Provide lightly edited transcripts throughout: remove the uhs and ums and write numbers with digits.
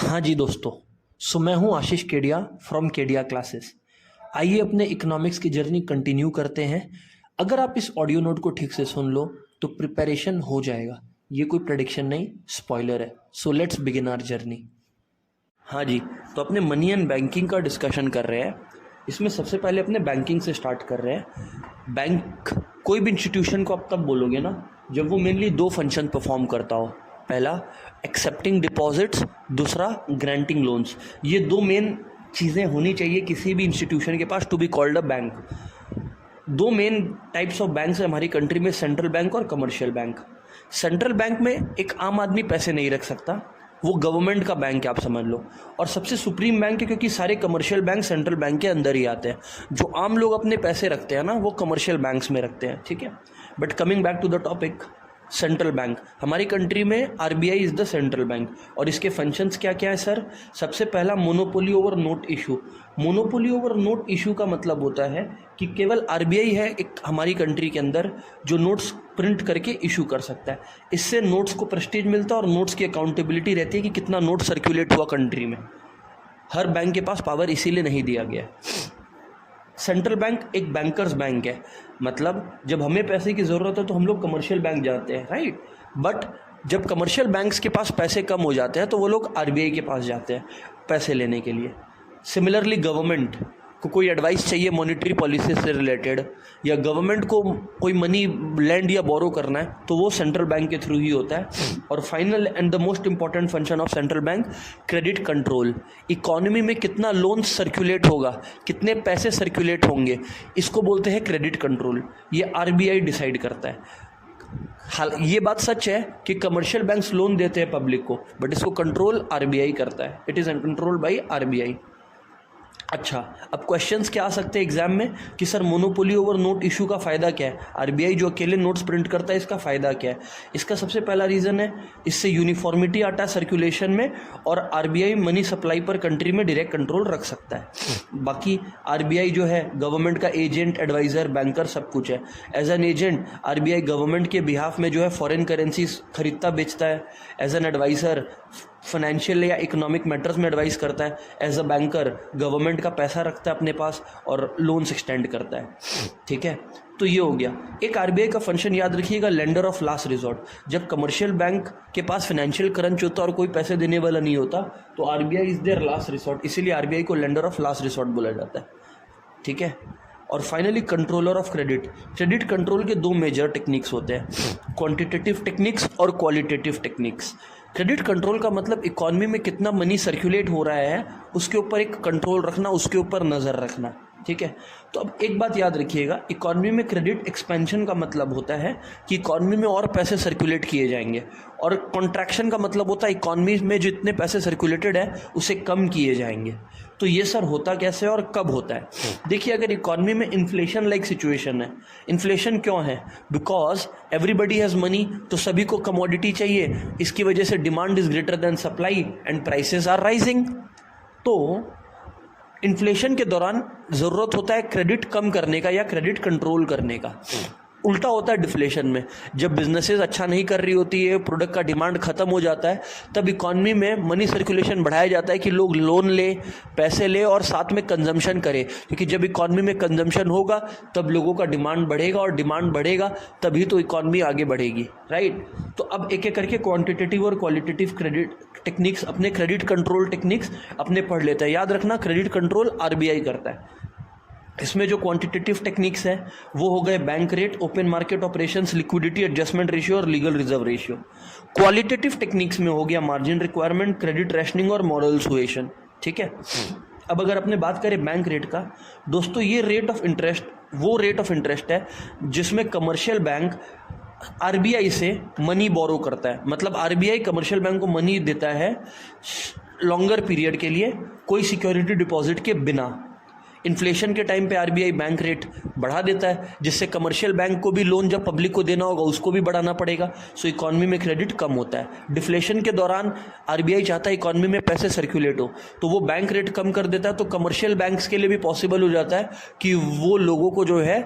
हाँ जी दोस्तों, सो मैं हूँ आशीष केडिया फ्रॉम केडिया क्लासेस। आइए अपने इकोनॉमिक्स की जर्नी कंटिन्यू करते हैं। अगर आप इस ऑडियो नोट को ठीक से सुन लो तो प्रिपरेशन हो जाएगा। ये कोई प्रेडिक्शन नहीं, स्पॉइलर है। So let's begin our journey. हाँ जी, तो अपने मनी एंड बैंकिंग का डिस्कशन कर रहे हैं। इसमें सबसे पहले अपने बैंकिंग से स्टार्ट कर रहे हैं। बैंक कोई भी इंस्टीट्यूशन को आप तब बोलोगे ना जब वो मेनली दो फंक्शन परफॉर्म करता हो। पहला एक्सेप्टिंग डिपॉजिट्स, दूसरा ग्रांटिंग लोन्स। ये दो मेन चीज़ें होनी चाहिए किसी भी इंस्टीट्यूशन के पास to be called a bank. दो मेन टाइप्स ऑफ बैंक्स है हमारी कंट्री में, सेंट्रल बैंक और कमर्शियल बैंक। सेंट्रल बैंक में एक आम आदमी पैसे नहीं रख सकता, वो गवर्नमेंट का बैंक है आप समझ लो, और सबसे सुप्रीम बैंक है क्योंकि सारे कमर्शियल बैंक सेंट्रल बैंक के अंदर ही आते हैं। जो आम लोग अपने पैसे रखते हैं ना वो कमर्शियल बैंक्स में रखते हैं, ठीक है। But coming back to the topic, central bank हमारी कंट्री में RBI is the central bank. और इसके फंक्शंस क्या क्या है सर? सबसे पहला monopoly over note issue. Monopoly over note issue का मतलब होता है कि केवल आरबीआई है एक हमारी कंट्री के अंदर जो नोट्स प्रिंट करके इशू कर सकता है। इससे नोट्स को प्रेस्टीज मिलता है और नोट्स की अकाउंटेबिलिटी रहती है कि कितना नोट सर्कुलेट हुआ कंट्री में। हर बैंक के पास पावर इसीलिए नहीं दिया गया है। सेंट्रल बैंक एक बैंकर्स बैंक है, मतलब जब हमें पैसे की ज़रूरत है तो हम लोग कमर्शियल बैंक जाते हैं, राइट। बट जब कमर्शियल बैंक्स के पास पैसे कम हो जाते हैं तो वो लोग आरबीआई के पास जाते हैं पैसे लेने के लिए। सिमिलरली गवर्नमेंट को कोई एडवाइस चाहिए मॉनेटरी पॉलिसी से रिलेटेड, या गवर्नमेंट को कोई मनी लैंड या बोरो करना है तो वो सेंट्रल बैंक के थ्रू ही होता है। और final and the most important function of central bank, credit control. Economy में कितना लोन सर्कुलेट होगा, कितने पैसे सर्कुलेट होंगे, इसको बोलते हैं क्रेडिट कंट्रोल। ये आरबीआई डिसाइड करता है। हाल ये बात सच है कि कमर्शियल बैंक्स लोन देते हैं पब्लिक को, बट इसको कंट्रोल आरबीआई करता है। It is controlled by RBI. अच्छा, अब क्वेश्चंस क्या आ सकते हैं एग्जाम में कि sir monopoly over note issue का फ़ायदा क्या है? आरबीआई जो अकेले नोट्स प्रिंट करता है इसका फ़ायदा क्या है? इसका सबसे पहला रीज़न है इससे यूनिफॉर्मिटी आता है सर्कुलेशन में, और आरबीआई मनी सप्लाई पर कंट्री में डायरेक्ट कंट्रोल रख सकता है। बाकी आरबीआई जो है गवर्नमेंट का एजेंट, एडवाइज़र, बैंकर सब कुछ है। As an agent RBI government के बिहाफ में जो है फॉरेन करेंसीज खरीदता बेचता है। एज एन एडवाइज़र फाइनेंशियल या इकोनॉमिक मैटर्स में एडवाइस करता है। एज अ बैंकर गवर्नमेंट का पैसा रखता है अपने पास और लोन्स एक्सटेंड करता है, ठीक है। तो ये हो गया। एक आरबीआई का फंक्शन याद रखिएगा, लेंडर ऑफ लास्ट रिजॉर्ट। जब कमर्शियल बैंक के पास फाइनेंशियल क्रंच होता और कोई पैसे देने वाला नहीं होता तो RBI is their last resort, इसीलिए आरबीआई को लेंडर ऑफ लास्ट रिसोर्ट बोला जाता है, ठीक है। और finally controller of credit. Credit control के दो मेजर टेक्निक्स होते हैं, क्वांटिटेटिव टेक्निक्स और क्वालिटेटिव टेक्निक्स। क्रेडिट कंट्रोल का मतलब इकॉनमी में कितना मनी सर्कुलेट हो रहा है उसके ऊपर एक कंट्रोल रखना, उसके ऊपर नज़र रखना, ठीक है। तो अब एक बात याद रखिएगा, इकॉनमी में क्रेडिट एक्सपेंशन का मतलब होता है कि इकॉनमी में और पैसे सर्कुलेट किए जाएंगे, और कॉन्ट्रैक्शन का मतलब होता है इकॉनमी में जितने पैसे सर्कुलेटेड है उसे कम किए जाएंगे। तो ये सर होता कैसे और कब होता है? देखिए, अगर इकॉनमी में इन्फ्लेशन लाइक सिचुएशन है, इन्फ्लेशन क्यों है? बिकॉज एवरीबडी हैज़ मनी, तो सभी को कमोडिटी चाहिए, इसकी वजह से demand is greater than supply and prices are rising. तो इन्फ्लेशन के दौरान ज़रूरत होता है क्रेडिट कम करने का या क्रेडिट कंट्रोल करने का। उल्टा होता है डिफ्लेशन में, जब बिजनेसेस अच्छा नहीं कर रही होती है, प्रोडक्ट का डिमांड खत्म हो जाता है, तब इकॉनमी में मनी सर्कुलेशन बढ़ाया जाता है कि लोग लोन ले, पैसे ले और साथ में कंजम्पशन करें, क्योंकि जब इकॉनमी में कंजम्पशन होगा तब लोगों का डिमांड बढ़ेगा, और डिमांड बढ़ेगा तभी तो इकॉनमी आगे बढ़ेगी, राइट। तो अब एक एक करके क्वांटिटेटिव और क्वालिटेटिव क्रेडिट टेक्निक्स, अपने क्रेडिट कंट्रोल टेक्निक्स अपने पढ़ लेते हैं। याद रखना, क्रेडिट कंट्रोल आरबीआई करता है। इसमें जो क्वांटिटेटिव टेक्निक्स हैं वो हो गए bank rate, open market operations, liquidity adjustment ratio और legal reserve ratio. Qualitative techniques में हो गया मार्जिन रिक्वायरमेंट, क्रेडिट रैशनिंग और मॉरल सुएशन, ठीक है। अब अगर अपने बात करें बैंक रेट का, दोस्तों ये रेट ऑफ इंटरेस्ट वो रेट ऑफ इंटरेस्ट है जिसमें कमर्शियल बैंक आरबीआई से मनी बोरो करता है। मतलब आरबीआई कमर्शियल बैंक को मनी देता है लॉन्गर पीरियड के लिए, कोई सिक्योरिटी डिपॉजिट के बिना। इन्फ्लेशन के टाइम पे आरबीआई बैंक रेट बढ़ा देता है, जिससे कमर्शियल बैंक को भी लोन जब पब्लिक को देना होगा उसको भी बढ़ाना पड़ेगा, सो इकॉनमी में क्रेडिट कम होता है। डिफ्लेशन के दौरान आरबीआई चाहता है इकॉनमी में पैसे सर्कुलेट हो, तो वो बैंक रेट कम कर देता है, तो कमर्शियल बैंक्स के लिए भी पॉसिबल हो जाता है कि वो लोगों को जो है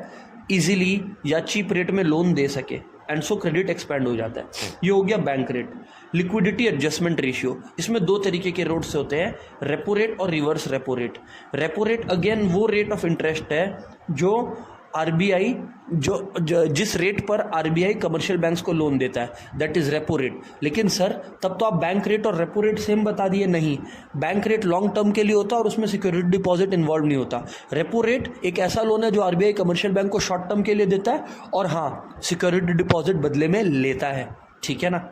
ईजिली या चीप रेट में लोन दे सके। एंड सो क्रेडिट एक्सपैंड हो जाता है। ये हो गया bank rate. Liquidity adjustment ratio, इसमें दो तरीके के रेट्स होते हैं, रेपो रेट और reverse repo rate. Repo rate again वो रेट ऑफ इंटरेस्ट है जो आरबीआई जिस रेट पर आरबीआई कमर्शियल बैंक्स को लोन देता है, दैट इज रेपो रेट। लेकिन सर तब तो आप बैंक रेट और रेपो रेट सेम बता दिए। नहीं, बैंक रेट लॉन्ग टर्म के लिए होता है और उसमें सिक्योरिटी डिपॉजिट इन्वॉल्व नहीं होता। रेपो रेट एक ऐसा लोन है जो आरबीआई कमर्शियल बैंक को शॉर्ट टर्म के लिए देता है और हाँ, सिक्योरिटी डिपॉजिट बदले में लेता है, ठीक है ना।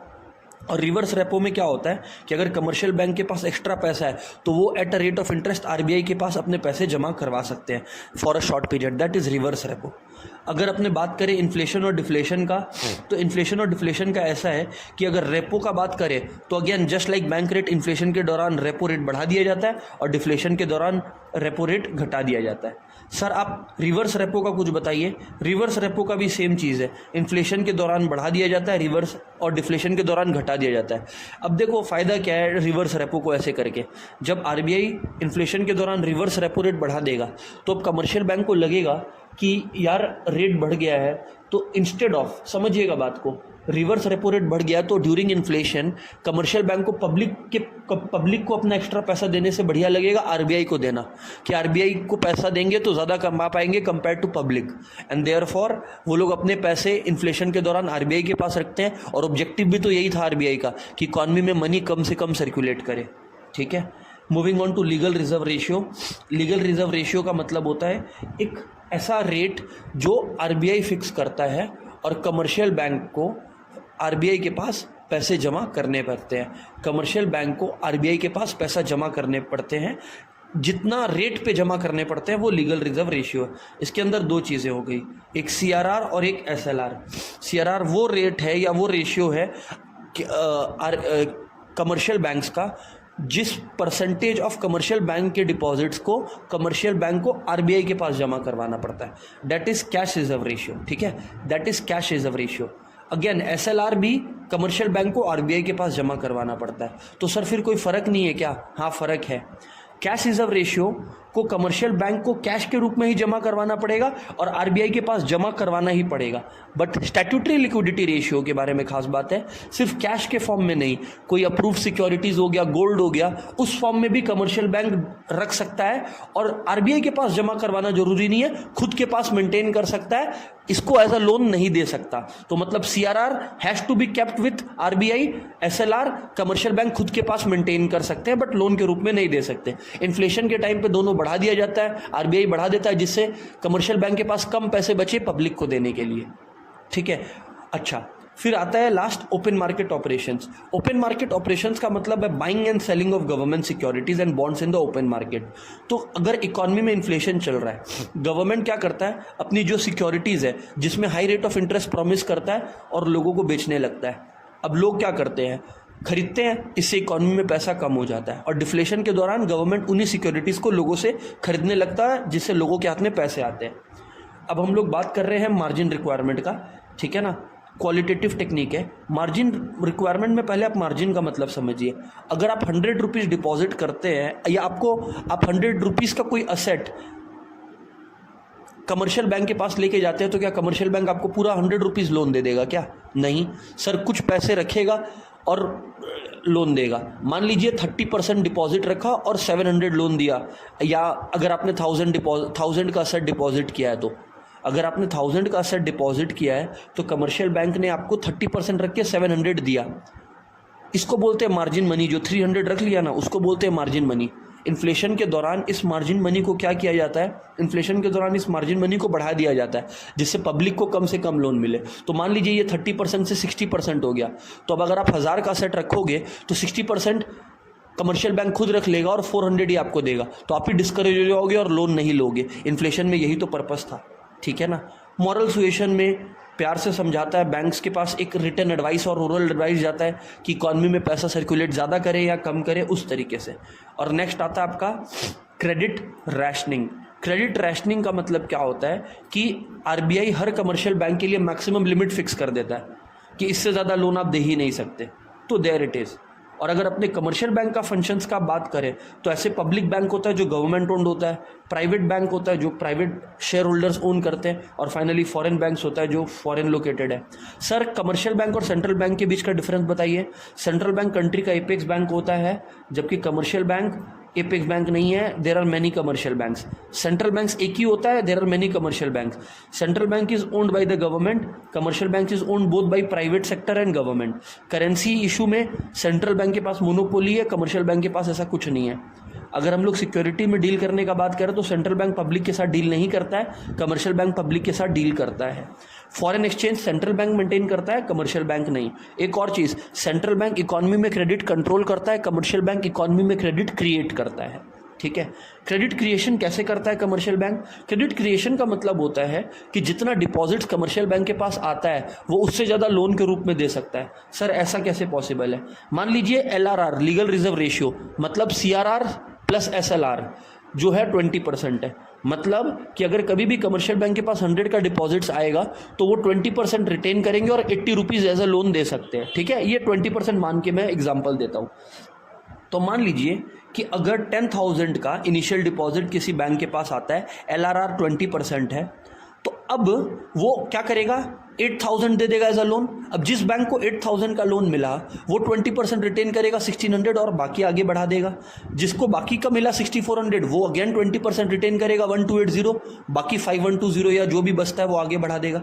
और रिवर्स रेपो में क्या होता है कि अगर कमर्शियल बैंक के पास एक्स्ट्रा पैसा है तो वो at a rate of interest RBI के पास अपने पैसे जमा करवा सकते हैं for a short period, that is reverse repo. अगर अपने बात करें इन्फ्लेशन और डिफ्लेशन का, तो इन्फ्लेशन और डिफ्लेशन का ऐसा है कि अगर रेपो का बात करें तो again just like bank rate, inflation के दौरान रेपो रेट बढ़ा दिया जाता है और डिफ्लेशन के दौरान रेपो रेट घटा दिया जाता है। सर आप रिवर्स रेपो का कुछ बताइए। रिवर्स रेपो का भी सेम चीज़ है, इन्फ्लेशन के दौरान बढ़ा दिया जाता है रिवर्स, और डिफ्लेशन के दौरान घटा दिया जाता है। अब देखो फ़ायदा क्या है रिवर्स रेपो को ऐसे करके, जब आरबीआई इन्फ्लेशन के दौरान रिवर्स रेपो रेट बढ़ा देगा तो अब कमर्शियल बैंक को लगेगा कि यार रेट बढ़ गया है, तो इंस्टेड ऑफ, समझिएगा बात को, रिवर्स रेपो रेट बढ़ गया तो ड्यूरिंग इन्फ्लेशन कमर्शियल बैंक को पब्लिक को अपना एक्स्ट्रा पैसा देने से बढ़िया लगेगा आरबीआई को देना, कि आरबीआई को पैसा देंगे तो ज़्यादा कमा पाएंगे compare to public, and therefore वो लोग अपने पैसे इन्फ्लेशन के दौरान आरबीआई के पास रखते हैं। और ऑब्जेक्टिव भी तो यही था आरबीआई का कि इकॉनमी में मनी कम से कम सर्कुलेट करे, ठीक है। Moving on to legal reserve ratio. Legal reserve ratio का मतलब होता है एक ऐसा रेट जो आरबीआई फिक्स करता है और कमर्शियल बैंक को आरबीआई के पास पैसे जमा करने पड़ते हैं। कमर्शियल बैंक को आरबीआई के पास पैसा जमा करने पड़ते हैं, जितना रेट पे जमा करने पड़ते हैं वो लीगल रिजर्व रेशियो है। इसके अंदर दो चीज़ें हो गई, एक सीआरआर और एक एसएलआर। सीआरआर वो रेट है या वो रेशियो है कमर्शियल बैंक्स का जिस परसेंटेज ऑफ कमर्शियल बैंक के डिपॉजिट्स को कमर्शियल बैंक को आरबीआई के पास जमा करवाना पड़ता है, that is cash reserve ratio, ठीक है, that is cash reserve ratio. Again SLR भी कमर्शियल बैंक को आरबीआई के पास जमा करवाना पड़ता है। तो सर फिर कोई फ़र्क नहीं है क्या? हाँ फ़र्क है। कैश रिजर्व रेशियो को कमर्शियल बैंक को कैश के रूप में ही जमा करवाना पड़ेगा और आरबीआई के पास जमा करवाना ही पड़ेगा। बट स्टैट्यूटरी लिक्विडिटी रेशियो के बारे में खास बात है, सिर्फ कैश के फॉर्म में नहीं, कोई अप्रूव सिक्योरिटीज़ हो गया, गोल्ड हो गया, उस फॉर्म में भी कमर्शियल बैंक रख सकता है और आरबीआई के पास जमा करवाना जरूरी नहीं है, खुद के पास मेंटेन कर सकता है, इसको एज अ लोन नहीं दे सकता। तो मतलब CRR has to be kept with RBI, SLR commercial bank खुद के पास मेंटेन कर सकते हैं बट लोन के रूप में नहीं दे सकते। इन्फ्लेशन के टाइम पे दोनों बढ़ा दिया जाता है, आरबीआई बढ़ा देता है जिससे कमर्शियल बैंक के पास कम पैसे बचे पब्लिक को देने के लिए, ठीक है। अच्छा, फिर आता है last open market operations. Open market operations का मतलब है buying and selling of government securities and bonds in the open market. तो अगर इकोनॉमी में इन्फ्लेशन चल रहा है, गवर्नमेंट क्या करता है, अपनी जो सिक्योरिटीज़ है जिसमें high rate of interest promise करता है और लोगों को बेचने लगता है। अब लोग क्या करते हैं, खरीदते हैं, इससे इकोनॉमी में पैसा कम हो जाता है और डिफ्लेशन के दौरान गवर्नमेंट उन्हीं सिक्योरिटीज़ को लोगों से खरीदने लगता है जिससे लोगों के हाथ में पैसे आते हैं। अब हम लोग बात कर रहे हैं मार्जिन रिक्वायरमेंट का, ठीक है ना, क्वालिटेटिव टेक्निक है। मार्जिन रिक्वायरमेंट में पहले आप मार्जिन का मतलब समझिए। अगर आप 100 रुपीज़ डिपॉजिट करते हैं या आप 100 रुपीज़ का कोई असेट कमर्शियल बैंक के पास लेके जाते हैं तो क्या कमर्शियल बैंक आपको पूरा 100 रुपीज़ लोन दे देगा क्या? नहीं सर, कुछ पैसे रखेगा और लोन देगा। मान लीजिए 30% डिपॉजिट रखा और 700 लोन दिया, या अगर आपने 1000 का असेट डिपॉजिट किया है, तो अगर आपने 1000 का असेट डिपॉजिट किया है तो कमर्शियल बैंक ने आपको 30% रख के 700 दिया, इसको बोलते हैं मार्जिन मनी। जो 300 रख लिया ना, उसको बोलते हैं मार्जिन मनी। इन्फ्लेशन के दौरान इस मार्जिन मनी को क्या किया जाता है, इन्फ्लेशन के दौरान इस मार्जिन मनी को बढ़ा दिया जाता है जिससे पब्लिक को कम से कम लोन मिले। तो मान लीजिए ये 30% से 60% हो गया, तो अब अगर आप 1000 का सेट रखोगे तो 60% कमर्शियल बैंक खुद रख लेगा और 400 ही आपको देगा, तो आप ही डिस्करेज हो जाओगे और लोन नहीं लोगे। इन्फ्लेशन में यही तो पर्पस था, ठीक है ना। मॉरल सुएशन में प्यार से समझाता है, बैंक्स के पास एक रिटर्न एडवाइस और ओरल एडवाइस जाता है कि इकॉनमी में पैसा सर्कुलेट ज़्यादा करे या कम करे, उस तरीके से। और नेक्स्ट आता है आपका क्रेडिट रैशनिंग। क्रेडिट रैशनिंग का मतलब क्या होता है कि आरबीआई हर कमर्शियल बैंक के लिए मैक्सिमम लिमिट फिक्स कर देता है कि इससे ज़्यादा लोन आप दे ही नहीं सकते, तो देयर इट इज़। और अगर अपने कमर्शियल बैंक का फंक्शंस का बात करें तो ऐसे पब्लिक बैंक होता है जो गवर्नमेंट ओन्ड होता है, प्राइवेट बैंक होता है जो प्राइवेट शेयर होल्डर्स ओन करते हैं, और फाइनली फॉरेन बैंक्स होता है जो फॉरेन लोकेटेड है। सर कमर्शियल बैंक और सेंट्रल बैंक के बीच का डिफरेंस बताइए। सेंट्रल बैंक कंट्री का एपेक्स बैंक होता है, जबकि कमर्शियल बैंक एपेक्स बैंक नहीं है। There are many commercial banks. Central banks एक ही होता है, there are many commercial banks. Central bank is owned by the government, commercial bank is owned both by private sector and government. Currency issue में central bank के पास monopoly है, commercial bank के पास ऐसा कुछ नहीं है। अगर हम लोग सिक्योरिटी में डील करने का बात करें तो सेंट्रल बैंक पब्लिक के साथ डील नहीं करता है, कमर्शियल बैंक पब्लिक के साथ डील करता है। Foreign exchange central bank maintain करता है, कमर्शियल बैंक नहीं। एक और चीज, सेंट्रल बैंक इकोनॉमी में क्रेडिट कंट्रोल करता है, कमर्शियल बैंक इकोनॉमी में क्रेडिट क्रिएट करता है। ठीक है, क्रेडिट क्रिएशन कैसे करता है कमर्शियल बैंक? क्रेडिट क्रिएशन का मतलब होता है कि जितना डिपॉजिट्स कमर्शियल बैंक के पास आता है वो उससे ज़्यादा लोन के रूप में दे सकता है। सर ऐसा कैसे पॉसिबल है? मान लीजिए LRR लीगल रिजर्व रेशियो मतलब CRR प्लस SLR जो है 20% है। मतलब कि अगर कभी भी कमर्शियल बैंक के पास 100 का डिपॉजिट्स आएगा तो वो 20% रिटेन करेंगे और 80 रुपीज़ एज अ लोन दे सकते हैं। ठीक है, ये 20% मान के मैं एग्जाम्पल देता हूँ। तो मान लीजिए कि अगर 10,000 का इनिशियल डिपॉजिट किसी बैंक के पास आता है, LRR 20% है, तो अब वो क्या करेगा? 8,000 दे देगा एज अ लोन। अब जिस बैंक को 8,000 का लोन मिला वो 20% रिटेन करेगा 1,600 और बाकी आगे बढ़ा देगा। जिसको बाकी का मिला 6,400 वो अगेन 20% रिटेन करेगा 1,280, बाकी 5,120 या जो भी बचता है वो आगे बढ़ा देगा।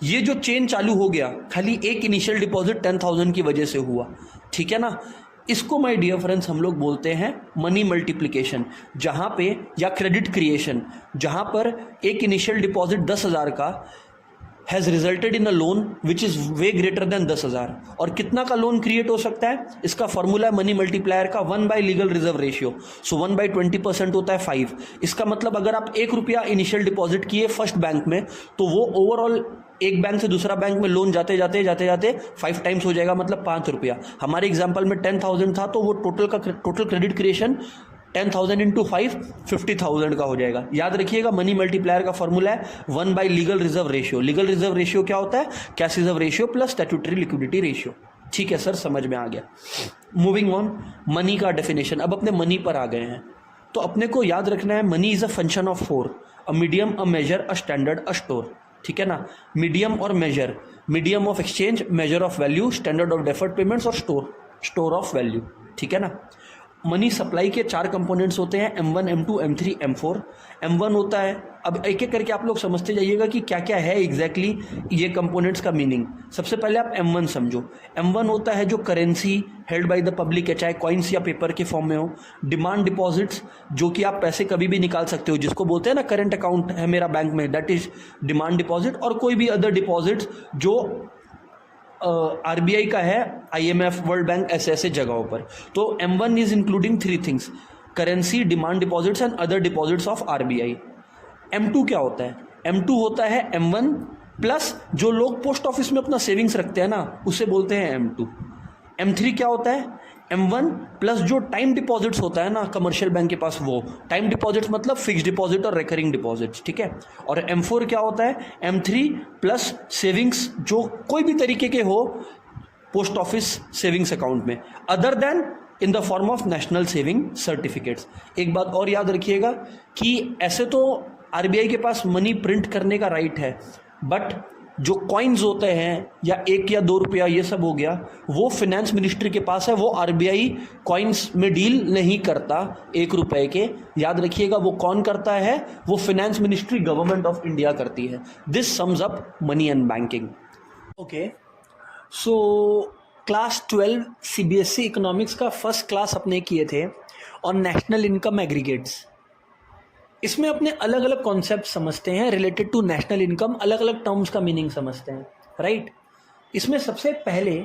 ये जो चेन चालू हो गया खाली एक इनिशियल डिपॉजिट 10,000 की वजह से हुआ। ठीक है ना, इसको माय डियर फ्रेंड्स हम लोग बोलते हैं मनी मल्टीप्लिकेशन, जहां पे या क्रेडिट क्रिएशन, जहां पर एक इनिशियल डिपॉजिट 10,000 का has resulted in a loan which is way greater than 10,000। और कितना का लोन क्रिएट हो सकता है? इसका फॉर्मूला है मनी मल्टीप्लायर का 1 by legal reserve ratio. So 1 by 20% होता है 5। इसका मतलब अगर आप 1 रुपया इनिशियल डिपॉजिट किए फर्स्ट बैंक में तो वो ओवरऑल एक बैंक से दूसरा बैंक में लोन जाते जाते 5 टाइम्स हो जाएगा, मतलब 5 रुपया। हमारे एग्जाम्पल में 10,000 था तो वो टोटल क्रेडिट क्रिएशन 10,000 इंटू 5 50,000 का हो जाएगा। याद रखिएगा मनी मल्टीप्लायर का फॉर्मूला है 1 by legal reserve ratio. Legal reserve ratio क्या होता है? Cash reserve ratio plus statutory liquidity ratio. ठीक है सर, समझ में आ गया। मूविंग ऑन, मनी का डेफिनेशन। अब अपने मनी पर आ गए हैं तो अपने को याद रखना है money is a function of 4, a medium, a measure, a standard, a store. ठीक है ना, मीडियम और measure, medium of exchange, measure of value, standard of deferred payments और स्टोर ऑफ वैल्यू। ठीक है ना। मनी सप्लाई के 4 कंपोनेंट्स होते हैं, M1, M2, M3, M4। M1 होता है, अब एक एक करके आप लोग समझते जाइएगा कि क्या क्या है एग्जैक्टली ये कंपोनेंट्स का मीनिंग। सबसे पहले आप M1 समझो। M1 होता है जो currency held by the public है, चाहे कॉइन्स या पेपर के फॉर्म में हो। डिमांड डिपॉजिट्स, जो कि आप पैसे कभी भी निकाल सकते हो, जिसको बोलते हैं ना करंट अकाउंट है मेरा बैंक में, दैट इज डिमांड डिपॉजिट। और कोई भी अदर डिपॉजिट्स जो RBI का है, IMF, वर्ल्ड बैंक, ऐसे जगहों पर। तो M1 is including 3 things, currency, demand deposits and other deposits of RBI। M2 क्या होता है? M2 होता है M1 प्लस जो लोग पोस्ट ऑफिस में अपना सेविंग्स रखते हैं ना, उसे बोलते हैं M2। M3 क्या होता है? M1 प्लस जो टाइम डिपॉजिट्स होता है ना कमर्शियल बैंक के पास, वो टाइम डिपॉजिट्स मतलब फिक्स डिपॉजिट और रिकरिंग डिपॉजिट्स। ठीक है। और M4 क्या होता है? M3 प्लस सेविंग्स जो कोई भी तरीके के हो पोस्ट ऑफिस सेविंग्स अकाउंट में, other then in the form of national saving certificates. एक बात और याद रखिएगा कि ऐसे तो RBI के पास मनी प्रिंट करने का राइट है, बट जो कॉइन्स होते हैं या 1 या 2 रुपया ये सब हो गया, वो फिनेंस मिनिस्ट्री के पास है। वो RBI कॉइन्स में डील नहीं करता 1 रुपए के। याद रखिएगा वो कौन करता है? वो finance ministry, government of India करती है। This sums up money and banking. Okay, so class 12 CBSE economics का फर्स्ट क्लास अपने किए थे और नेशनल इनकम एग्रीगेट्स। इसमें अपने अलग अलग कॉन्सेप्ट समझते हैं रिलेटेड टू नेशनल इनकम, अलग अलग टर्म्स का मीनिंग समझते हैं, राइट। इसमें सबसे पहले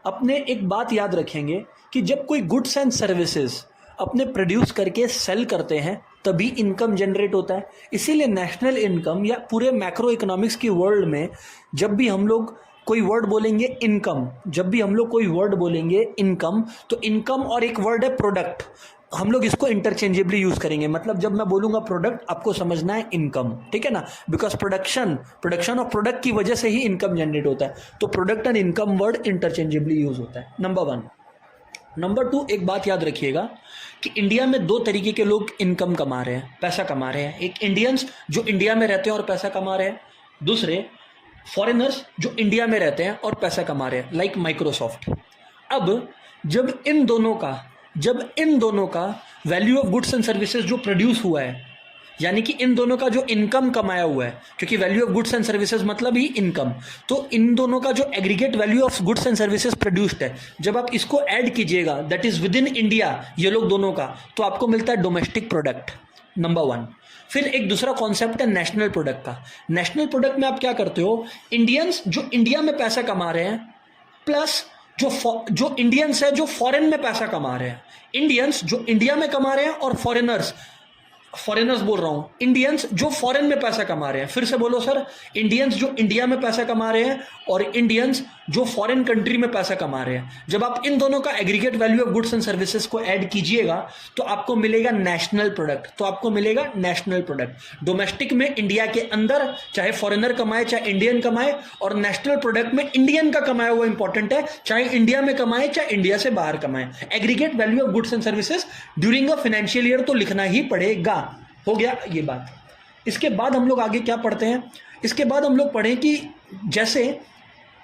अपने एक बात याद रखेंगे कि जब कोई गुड्स एंड सर्विसेज अपने प्रोड्यूस करके सेल करते हैं तभी इनकम जनरेट होता है। इसीलिए नेशनल इनकम या पूरे मैक्रो इकोनॉमिक्स की वर्ल्ड में जब भी हम लोग कोई वर्ड बोलेंगे इनकम, जब भी हम लोग कोई वर्ड बोलेंगे इनकम, तो इनकम और एक वर्ड है प्रोडक्ट, हम लोग इसको इंटरचेंजेबली यूज करेंगे। मतलब जब मैं बोलूंगा प्रोडक्ट, आपको समझना है इनकम, ठीक है ना, बिकॉज प्रोडक्शन ऑफ प्रोडक्ट की वजह से ही इनकम जनरेट होता है। तो product and income word interchangeably use होता है। नंबर 1। नंबर 2, एक बात याद रखिएगा कि इंडिया में दो तरीके के लोग इनकम कमा रहे हैं, पैसा कमा रहे हैं। एक इंडियंस जो इंडिया में रहते हैं और पैसा कमा रहे हैं, दूसरे फॉरेनर्स जो इंडिया में रहते हैं और पैसा कमा रहे हैं, लाइक माइक्रोसॉफ्ट। अब जब इन दोनों का value of goods and services जो प्रोड्यूस हुआ है, यानी कि इन दोनों का जो इनकम कमाया हुआ है, क्योंकि value of goods and services मतलब ही इनकम, तो इन दोनों का जो aggregate value of goods and services produced है, जब आप इसको ऐड कीजिएगा, that is with in India, ये लोग दोनों का, तो आपको मिलता है डोमेस्टिक प्रोडक्ट, नंबर 1। फिर एक दूसरा कॉन्सेप्ट है नेशनल प्रोडक्ट का। नेशनल प्रोडक्ट में आप क्या करते हो, इंडियंस जो इंडिया में पैसा कमा रहे हैं प्लस जो इंडियंस है जो फॉरेन में पैसा कमा रहे हैं, इंडियंस जो इंडिया में कमा रहे हैं और फॉरेनर्स बोल रहा हूं, इंडियंस जो फॉरेन में पैसा कमा रहे हैं। फिर से बोलो सर, इंडियंस जो इंडिया में पैसा कमा रहे हैं और इंडियंस जो फॉरेन कंट्री में पैसा कमा रहे हैं, जब आप इन दोनों का aggregate value of goods and services को ऐड कीजिएगा तो आपको मिलेगा नेशनल प्रोडक्ट। डोमेस्टिक में इंडिया के अंदर चाहे फॉरेनर कमाए चाहे इंडियन कमाए, और नेशनल प्रोडक्ट में इंडियन का कमाया हुआ इंपॉर्टेंट है, चाहे इंडिया में कमाए चाहे इंडिया से बाहर कमाए। Aggregate value of goods and services during a financial year तो लिखना ही पड़ेगा। हो गया ये बात। इसके बाद हम लोग आगे क्या पढ़ते हैं, इसके बाद हम लोग पढ़ें कि जैसे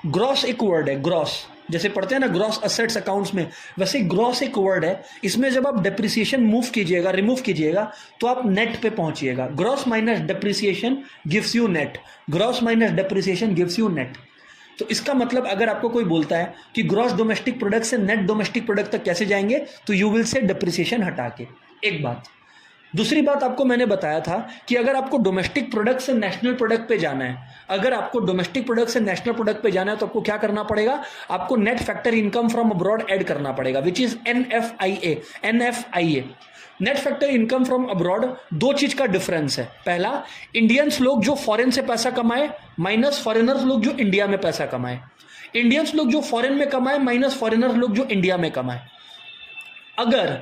ग्रॉस एक वर्ड है, ग्रॉस जैसे पढ़ते हैं ना ग्रॉस असेट्स अकाउंट्स में, वैसे ग्रॉस एक वर्ड है। इसमें जब आप डेप्रिसिएशन रिमूव कीजिएगा तो आप नेट पे पहुंचिएगा। Gross minus depreciation gives you net, gross minus depreciation gives you net. तो इसका मतलब अगर आपको कोई बोलता है कि ग्रॉस डोमेस्टिक प्रोडक्ट से नेट डोमेस्टिक प्रोडक्ट तक कैसे जाएंगे, तो यू विल से डेप्रिसिएशन हटा के। एक बात। दूसरी बात आपको मैंने बताया था कि अगर आपको डोमेस्टिक प्रोडक्ट से नेशनल प्रोडक्ट पे जाना है, तो आपको क्या करना पड़ेगा, आपको net factor income from abroad add करना पड़ेगा, which is NFIA। Net factor income from abroad, दो चीज का डिफरेंस है। पहला, इंडियंस लोग जो फॉरेन से पैसा कमाए माइनस फॉरेनर्स लोग जो इंडिया में पैसा कमाए, इंडियंस लोग जो फॉरेन में कमाए माइनस फॉरेनर्स लोग जो इंडिया में कमाए। अगर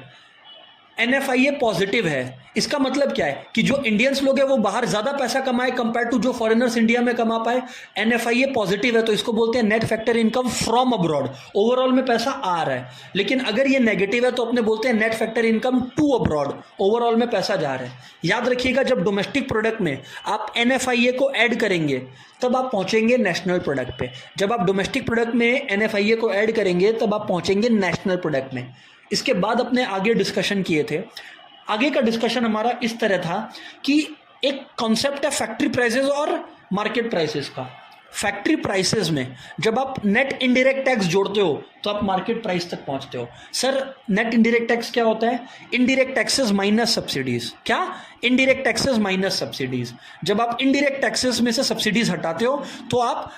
NFIA पॉजिटिव है, इसका मतलब क्या है कि जो इंडियंस लोग हैं वो बाहर ज्यादा पैसा कमाए कंपेयर टू जो फॉरेनर्स इंडिया में कमा पाए। NFIA पॉजिटिव है तो इसको बोलते हैं net factor income from abroad, overall में पैसा आ रहा है। लेकिन अगर ये नेगेटिव है तो अपने बोलते हैं net factor income to abroad, overall में पैसा जा रहा है। याद रखिएगा, जब डोमेस्टिक प्रोडक्ट में आप NFIA को ऐड करेंगे तब आप पहुंचेंगे नेशनल प्रोडक्ट पे। जब आप डोमेस्टिक प्रोडक्ट में NFIA को ऐड करेंगे तब आप पहुंचेंगे नेशनल प्रोडक्ट में। इसके बाद अपने आगे डिस्कशन किए थे। आगे का डिस्कशन हमारा इस तरह था कि एक कॉन्सेप्ट है फैक्ट्री प्राइसेस और मार्केट प्राइसेस का। फैक्ट्री प्राइसेस में जब आप नेट इनडायरेक्ट टैक्स जोड़ते हो तो आप मार्केट प्राइस तक पहुंचते हो। सर नेट इनडायरेक्ट टैक्स क्या होता है? Indirect taxes minus subsidies. क्या? Indirect taxes minus subsidies. जब आप इनडायरेक्ट टैक्सेस में से सब्सिडीज हटाते हो तो आप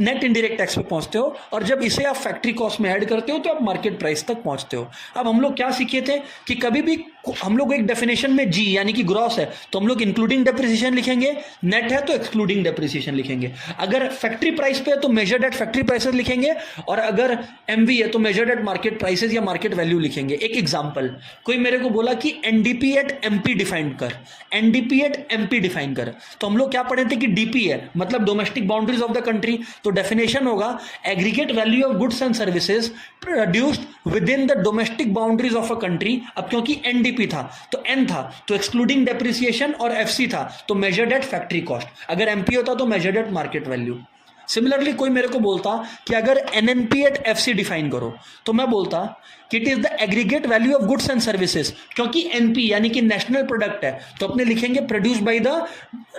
नेट इनडायरेक्ट टैक्स पे पहुंचते हो, और जब इसे आप फैक्ट्री कॉस्ट में ऐड करते हो तो आप मार्केट प्राइस तक पहुंचते हो। अब हम लोग क्या सीखे थे कि कभी भी हम लोग एक डेफिनेशन में जी यानी कि ग्रॉस है तो हम लोग इंक्लूडिंग डेप्रिसिएशन लिखेंगे, नेट है तो एक्सक्लूडिंग डेप्रिसिएशन लिखेंगे। अगर फैक्ट्री प्राइस पे है तो मेजर्ड एट फैक्ट्री प्राइसेस लिखेंगे, और अगर एमवी है तो मेजर्ड एट मार्केट प्राइसेस या मार्केट वैल्यू लिखेंगे। एक एग्जांपल, कोई मेरे को बोला कि एनडीपी एट एमपी डिफाइन कर, एनडीपी एट एमपी डिफाइन कर, तो हम लोग क्या पढ़े थे कि डीपी है मतलब domestic boundaries of the country, तो डेफिनेशन होगा aggregate value of goods and services produced with in the domestic boundaries of a country. अब क्योंकि एनडीपी था तो एन था तो एक्सक्लूडिंग डेप्रिसिएशन, और एफसी था तो मेजर्ड एट फैक्ट्री कॉस्ट, अगर एमपी होता तो measured eight market value. Similarly कोई मेरे को बोलता कि अगर एनएनपी एट एफसी डिफाइन करो तो मैं बोलता कि it is the aggregate value of goods and services, क्योंकि एनपी यानी कि नेशनल प्रोडक्ट है तो अपने लिखेंगे produce by the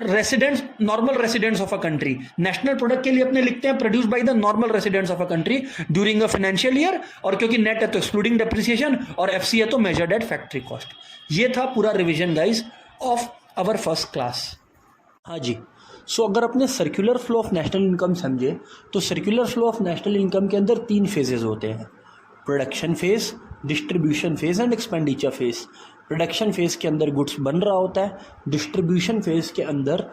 residents, normal residents of a country. National product के लिए अपने लिखते हैं produce by the normal residents of a country during a financial year, और क्योंकि नेट है तो एक्सक्लूडिंग डेप्रिसिएशन, और एफसी है तो मेजर्ड एट फैक्ट्री कॉस्ट। ये था पूरा revision guys of our first class. हाँ जी, सो अगर अपने circular flow of national income समझे तो circular flow of national income के अंदर 3 फेजेस होते हैं, production phase, distribution phase and expenditure phase. Production phase के अंदर गुड्स बन रहा होता है, डिस्ट्रीब्यूशन फेज के अंदर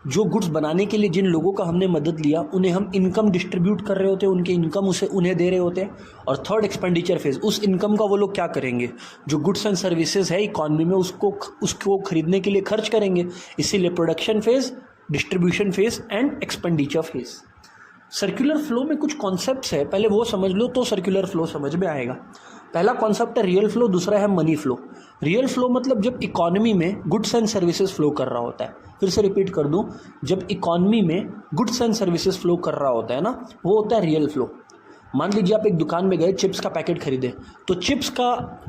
जो गुड्स बनाने के लिए जिन लोगों का हमने मदद लिया उन्हें हम इनकम डिस्ट्रीब्यूट कर रहे होते हैं, उनके इनकम उन्हें दे रहे होते हैं। और थर्ड एक्सपेंडिचर फेज, उस इनकम का वो लोग क्या करेंगे, जो गुड्स एंड सर्विसेज है इकॉनमी में उसको खरीदने के लिए खर्च करेंगे। इसीलिए production phase, distribution phase and expenditure phase. Circular flow में कुछ कॉन्सेप्ट्स है, पहले वो समझ लो तो सर्कुलर फ्लो समझ में आएगा। पहला कॉन्सेप्ट है रियल फ्लो, दूसरा है मनी फ्लो। रियल फ्लो मतलब जब इकोनॉमी में गुड्स एंड सर्विसेज फ्लो कर रहा होता है। फिर से रिपीट कर दूं, जब इकोनॉमी में गुड्स एंड सर्विसेज फ्लो कर रहा होता है ना, वो होता है रियल फ्लो। मान लीजिए आप एक दुकान में गए, चिप्स का पैकेट खरीदे, तो चिप्स का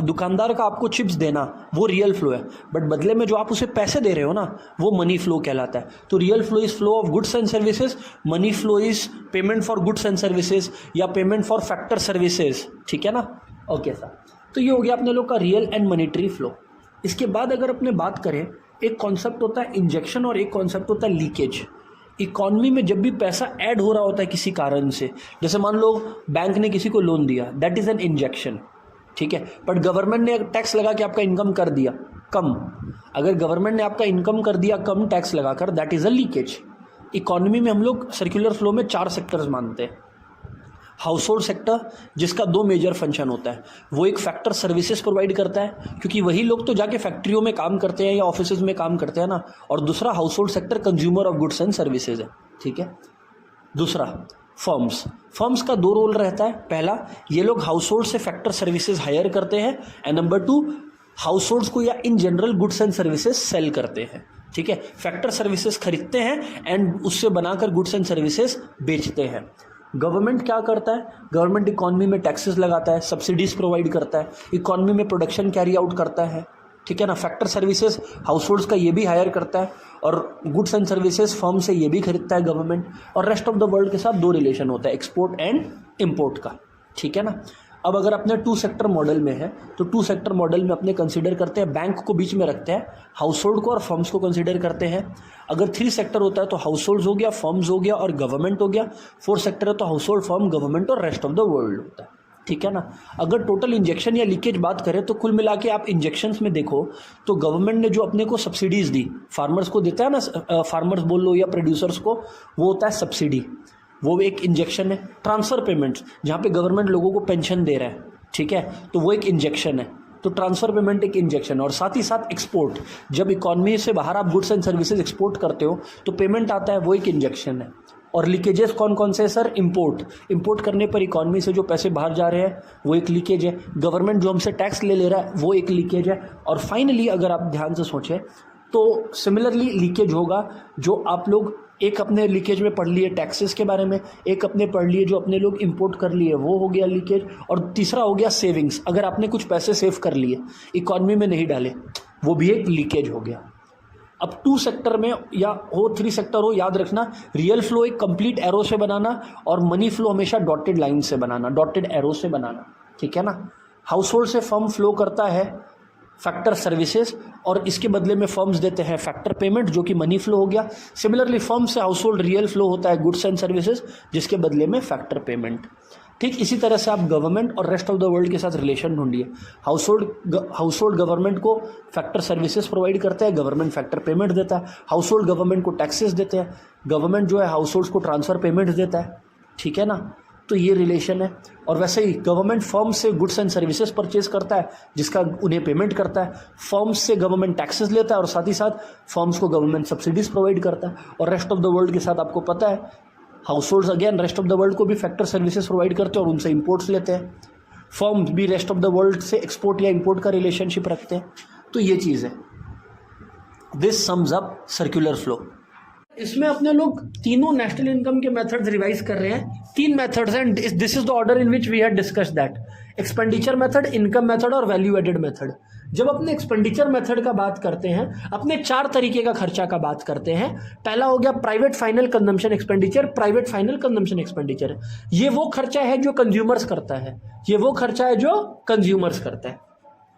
दुकानदार का आपको चिप्स देना वो रियल फ्लो है, बट बदले में जो आप उसे पैसे दे रहे हो ना, वो मनी फ्लो कहलाता है। तो real flow is flow of goods and services, money flow is payment for goods and services या पेमेंट फॉर फैक्टर सर्विसेज। ठीक है ना? ओके सर, तो ये हो गया अपने लोग का रियल एंड मॉनेटरी फ्लो। इसके बाद अगर अपने बात करें, एक कॉन्सेप्ट होता है इंजेक्शन और एक कॉन्सेप्ट होता है लीकेज। इकॉनमी में जब भी पैसा ऐड हो रहा होता है किसी कारण से, जैसे मान लो बैंक ने किसी को लोन दिया, दैट इज एन इंजेक्शन। ठीक है, बट गवर्नमेंट ने टैक्स लगा के आपका इनकम कर दिया कम, अगर गवर्नमेंट ने आपका इनकम कर दिया कम टैक्स लगाकर, that is a leakage. Economy में हम लोग सर्कुलर फ्लो में 4 सेक्टर्स मानते हैं। हाउस होल्ड सेक्टर, जिसका 2 मेजर फंक्शन होता है, वो एक फैक्टर सर्विसेज प्रोवाइड करता है, क्योंकि वही लोग तो जाके फैक्ट्रियों में काम करते हैं या ऑफिसेज में काम करते हैं ना। और दूसरा house hold sector consumer of goods and services है। ठीक है, दूसरा फर्म्स। फर्म्स का 2 रोल रहता है। पहला, ये लोग हाउस होल्ड से फैक्टर सर्विसेज हायर करते हैं, एंड नंबर 2, हाउस होल्ड्स को या in general goods and services sell करते हैं। ठीक है, फैक्टर सर्विसेज खरीदते हैं एंड उससे बनाकर गुड्स एंड सर्विसेज बेचते हैं। गवर्नमेंट क्या करता है? गवर्नमेंट इकॉनमी में टैक्सेस लगाता है, सब्सिडीज प्रोवाइड करता है, इकॉनमी में प्रोडक्शन कैरी आउट करता है। ठीक है ना? फैक्टर सर्विसेज हाउस होल्ड्स का ये भी हायर करता है, और गुड्स एंड सर्विसेज फर्म से ये भी खरीदता है गवर्नमेंट। और रेस्ट ऑफ द वर्ल्ड के साथ 2 रिलेशन होता है, एक्सपोर्ट एंड इम्पोर्ट का। ठीक है ना? अब अगर अपने 2 सेक्टर मॉडल में है, तो 2 सेक्टर मॉडल में अपने कंसीडर करते हैं, बैंक को बीच में रखते हैं, हाउस होल्ड को और फर्म्स को कंसीडर करते हैं। अगर 3 सेक्टर होता है तो हाउस होल्ड हो गया, फर्म्स हो गया और गवर्नमेंट हो गया। 4 सेक्टर है तो हाउस होल्ड, फर्म, गवर्नमेंट और रेस्ट ऑफ द वर्ल्ड होता है। ठीक है ना? अगर टोटल इंजेक्शन या लीकेज बात करें तो कुल मिला के आप इंजेक्शंस में देखो तो गवर्नमेंट ने जो अपने को सब्सिडीज दी, फार्मर्स को देता है ना, फार्मर्स बोल लो या प्रोड्यूसर्स को, वो होता है सब्सिडी, वो एक इंजेक्शन है। ट्रांसफर पेमेंट्स, जहाँ पे गवर्नमेंट लोगों को पेंशन दे रहा है, ठीक है, तो वो एक इंजेक्शन है। तो ट्रांसफर पेमेंट एक इंजेक्शन। और साथ ही साथ एक्सपोर्ट, जब इकॉनमी से बाहर आप गुड्स एंड सर्विसेज एक्सपोर्ट करते हो तो पेमेंट आता है, वो एक इंजेक्शन है। और लीकेजेस कौन कौन से है सर? इंपोर्ट करने पर इकॉनमी से जो पैसे बाहर जा रहे हैं वो एक लीकेज है। गवर्नमेंट जो हमसे टैक्स ले रहा है वो एक लीकेज है। और फाइनली अगर आप ध्यान से सोचें तो सिमिलरली लीकेज होगा, जो आप लोग एक अपने लीकेज में पढ़ लिए टैक्सेस के बारे में, एक अपने पढ़ लिए जो अपने लोग इंपोर्ट कर लिए, वो हो गया लीकेज। और तीसरा हो गया सेविंग्स, अगर आपने कुछ पैसे सेव कर लिए इकॉनमी में नहीं डाले, वो भी एक लीकेज हो गया। अब 2 सेक्टर में या हो 3 सेक्टर हो, याद रखना रियल फ्लो एक कंप्लीट एरो से बनाना और मनी फ्लो हमेशा डॉटेड लाइन से बनाना, डॉटेड एरो से बनाना। ठीक है ना? हाउस होल्ड से फर्म फ्लो करता है फैक्टर सर्विसेज, और इसके बदले में फर्म्स देते हैं फैक्टर पेमेंट, जो कि मनी फ्लो हो गया। सिमिलरली फर्म से हाउस होल्ड रियल फ्लो होता है गुड्स एंड सर्विसेज, जिसके बदले में फैक्टर पेमेंट। ठीक इसी तरह से आप गवर्नमेंट और रेस्ट ऑफ द वर्ल्ड के साथ रिलेशन ढूंढिए। हाउस होल्ड गवर्नमेंट को फैक्टर सर्विसेज प्रोवाइड करता है, गवर्नमेंट फैक्टर पेमेंट देता है। हाउस होल्ड गवर्नमेंट को टैक्सेस देते हैं, गवर्नमेंट जो है हाउस होल्ड्स को ट्रांसफर पेमेंट देता है। ठीक है ना? तो ये रिलेशन है। और वैसे ही गवर्नमेंट फर्म से गुड्स एंड सर्विसेज परचेज करता है, जिसका उन्हें पेमेंट करता है। फर्म्स से गवर्नमेंट टैक्सेस लेता है और साथ ही साथ फर्म्स को गवर्नमेंट सब्सिडीज प्रोवाइड करता है। और रेस्ट ऑफ द वर्ल्ड के साथ आपको पता है house holds again rest of the world को भी फैक्टर सर्विसेज प्रोवाइड करते हैं और उनसे इंपोर्ट्स लेते हैं। फर्म्स भी रेस्ट ऑफ द वर्ल्ड से एक्सपोर्ट या इंपोर्ट का रिलेशनशिप रखते हैं। तो ये चीज़ है। This sums up circular flow. इसमें अपने लोग तीनों नेशनल इनकम के मेथड्स रिवाइज कर रहे हैं। 3 methods and this is the order in which we had discussed that. Expenditure method, income method और वैल्यू एडेड मेथड। जब अपने एक्सपेंडिचर मेथड का बात करते हैं, अपने 4 तरीके का खर्चा का बात करते हैं। पहला हो गया private final consumption expenditure. Private final consumption expenditure ये वो खर्चा है जो कंज्यूमर्स करता है, ये वो खर्चा है जो कंज्यूमर्स करता है।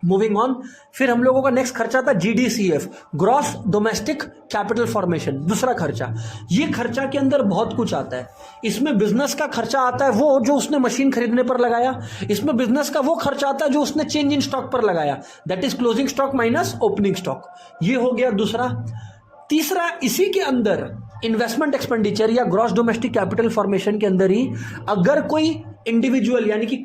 मूविंग ऑन, फिर हम लोगों का नेक्स्ट खर्चा था GDCF, gross domestic capital formation, दूसरा खर्चा। ये खर्चा के अंदर बहुत कुछ आता है। इसमें बिजनेस का खर्चा आता है वो जो उसने मशीन खरीदने पर लगाया, इसमें बिजनेस का वो खर्चा आता है जो उसने चेंज इन स्टॉक पर लगाया, that is closing stock minus opening stock. ये हो गया दूसरा। तीसरा, इसी के अंदर इन्वेस्टमेंट एक्सपेंडिचर या ग्रॉस डोमेस्टिक कैपिटल फॉर्मेशन के अंदर ही अगर कोई इंडिविजुअल यानी कि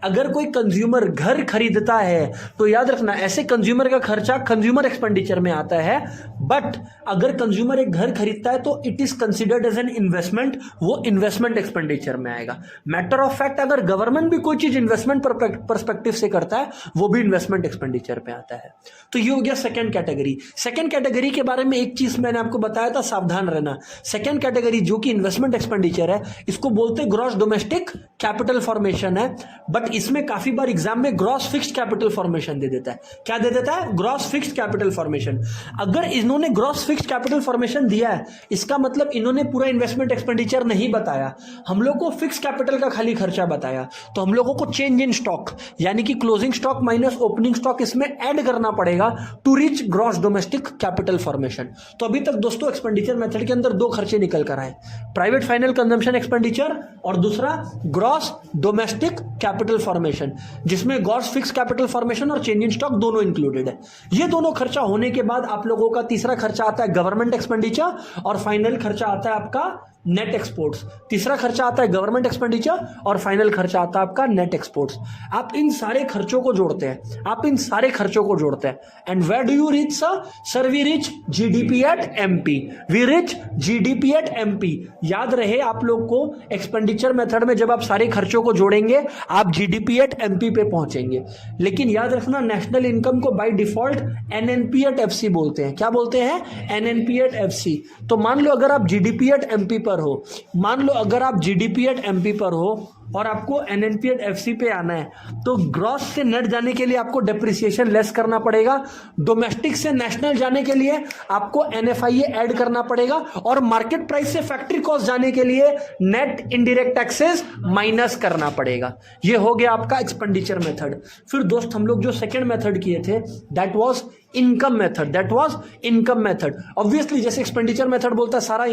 अगर कोई कंज्यूमर घर खरीदता है तो याद रखना ऐसे कंज्यूमर का खर्चा कंज्यूमर एक्सपेंडिचर में आता है, बट अगर कंज्यूमर एक घर खरीदता है तो it is considered as an investment, वो इन्वेस्टमेंट एक्सपेंडिचर में आएगा। मैटर ऑफ फैक्ट अगर गवर्नमेंट भी कोई चीज इन्वेस्टमेंट परस्पेक्टिव से करता है वो भी इन्वेस्टमेंट एक्सपेंडिचर पे आता है। तो ये हो गया सेकंड कैटेगरी। सेकंड कैटेगरी के बारे में एक चीज मैंने आपको बताया था, सावधान रहना। सेकंड कैटेगरी जो कि इन्वेस्टमेंट एक्सपेंडिचर है, इसको बोलते हैं ग्रॉस डोमेस्टिक कैपिटल फॉर्मेशन है, बट इसमें काफी बार एग्जाम में ग्रॉस फिक्स्ड कैपिटल फॉर्मेशन दे देता है। क्या दे देता है? Gross fixed capital formation. अगर इन्होंने ग्रॉस फिक्स्ड कैपिटल फॉर्मेशन दिया है, इसका मतलब इन्होंने पूरा इन्वेस्टमेंट एक्सपेंडिचर नहीं बताया, हम लोग को फिक्स कैपिटल का खाली खर्चा बताया। तो हम लोगों को चेंज इन स्टॉक यानी कि closing stock minus opening stock इसमें ऐड करना पड़ेगा to reach gross domestic capital formation. तो अभी तक दोस्तों एक्सपेंडिचर मेथड के अंदर दो खर्चे निकल कर आए, प्राइवेट फाइनल कंजम्पशन एक्सपेंडिचर और दूसरा ग्रॉस डोमेस्टिक कैपिटल फॉर्मेशन, जिसमें ग्रॉस फिक्स कैपिटल फॉर्मेशन और चेंज इन स्टॉक दोनों इंक्लूडेड है। ये दोनों खर्चा होने के बाद आप लोगों का तीसरा खर्चा आता है गवर्नमेंट एक्सपेंडिचर और फाइनल खर्चा आता है आपका नेट एक्सपोर्ट्स। तीसरा खर्चा आता है गवर्नमेंट एक्सपेंडिचर और फाइनल खर्चा आता है आपका नेट एक्सपोर्ट्स। आप इन सारे खर्चों को जोड़ते हैं, आप इन सारे खर्चों को जोड़ते हैं and where do you reach sir? We reach GDP at MP, we reach GDP at MP. याद रहे आप लोग को, एक्सपेंडिचर मेथड में जब आप सारे खर्चों को जोड़ेंगे आप जीडीपी एट एमपी पे पहुंचेंगे। लेकिन याद रखना नेशनल इनकम को by default NNP at FC बोलते हैं। क्या बोलते हैं? NNP at FC. तो मान लो अगर आप जीडीपी एट एमपी पर हो, मान लो अगर आप जीडीपी एट एमपी पर हो और आपको एनएनपी एट एफसी पे आना है, तो ग्रॉस से नेट जाने के लिए आपको डेप्रिसिएशन लेस करना पड़ेगा, डोमेस्टिक से नेशनल जाने के लिए आपको एनएफआईए ऐड करना पड़ेगा और मार्केट प्राइस से फैक्ट्री कॉस्ट जाने के लिए नेट इनडायरेक्ट टैक्सेस माइनस करना पड़ेगा। ये हो गया आपका एक्सपेंडिचर मेथड। फिर दोस्त हम लोग जो सेकंड मेथड किए थे that was income method, that was income method. Obviously जैसे एक्सपेंडिचर मेथड बोलता है सारा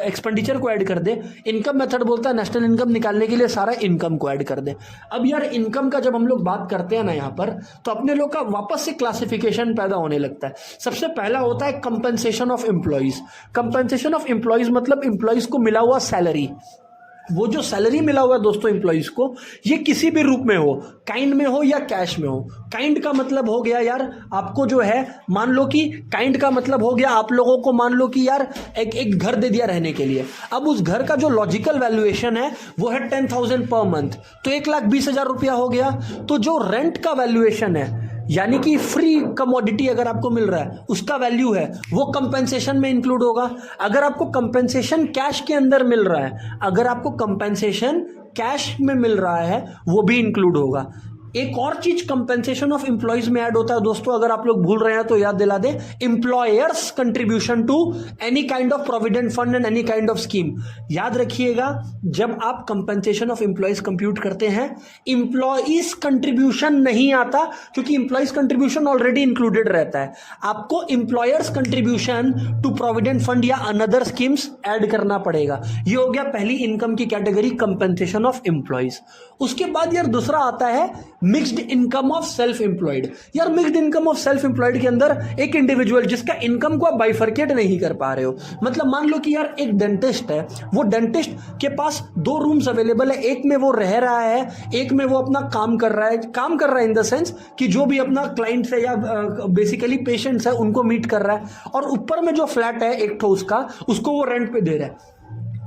एक्सपेंडिचर को ऐड कर दे, इनकम मेथड बोलता है नेशनल इनकम निकालने के लिए सारा इनकम को ऐड कर दे। अब यार इनकम का जब हम लोग बात करते हैं ना यहाँ पर, तो अपने लोग का वापस से क्लासिफिकेशन पैदा होने लगता है। सबसे पहला होता है compensation of employees. Compensation of employees मतलब एम्प्लॉइज को मिला हुआ सैलरी। वो जो सैलरी मिला हुआ है दोस्तों एम्प्लॉइज को, ये किसी भी रूप में हो, काइंड में हो या कैश में हो। काइंड का मतलब हो गया यार आपको जो है, मान लो कि काइंड का मतलब हो गया आप लोगों को, मान लो कि यार एक घर दे दिया रहने के लिए। अब उस घर का जो लॉजिकल वैल्यूएशन है वो है 10,000 पर मंथ, तो 1,20,000 रुपया हो गया। तो जो रेंट का वैल्यूएशन है यानी कि फ्री कमोडिटी अगर आपको मिल रहा है उसका वैल्यू है, वो कंपेंसेशन में इंक्लूड होगा। अगर आपको कंपेंसेशन कैश के अंदर मिल रहा है, अगर आपको कंपेंसेशन कैश में मिल रहा है वो भी इंक्लूड होगा। एक और चीज कंपेंसेशन ऑफ एम्प्लॉइज में ऐड होता है दोस्तों, अगर आप लोग भूल रहे हैं तो याद दिला दे, employer's contribution to any kind of provident fund and any kind of scheme. याद रखिएगा जब आप कंपेंसेशन ऑफ एम्प्लॉइज कंप्यूट करते हैं, एम्प्लॉइज कंट्रीब्यूशन नहीं आता क्योंकि एम्प्लॉइज कंट्रीब्यूशन ऑलरेडी इंक्लूडेड रहता है। आपको employers contribution to provident fund या अनदर स्कीम्स ऐड करना पड़ेगा। ये हो गया पहली इनकम की कैटेगरी, कंपेंसेशन ऑफ एम्प्लॉइज। उसके बाद यार दूसरा आता है mixed income of self employed. यार mixed income of self employed के अंदर एक इंडिविजुअल जिसका इनकम को आप बाइफरकेट नहीं कर पा रहे हो, मतलब मान लो कि यार एक डेंटिस्ट है, वो डेंटिस्ट के पास 2 रूम्स अवेलेबल है, एक में वो रह रहा है, एक में वो अपना काम कर रहा है इन द सेंस कि जो भी अपना क्लाइंट्स है या बेसिकली पेशेंट्स है उनको मीट कर रहा है, और ऊपर में जो फ्लैट है एक ठो उसको वो रेंट पे दे रहा है।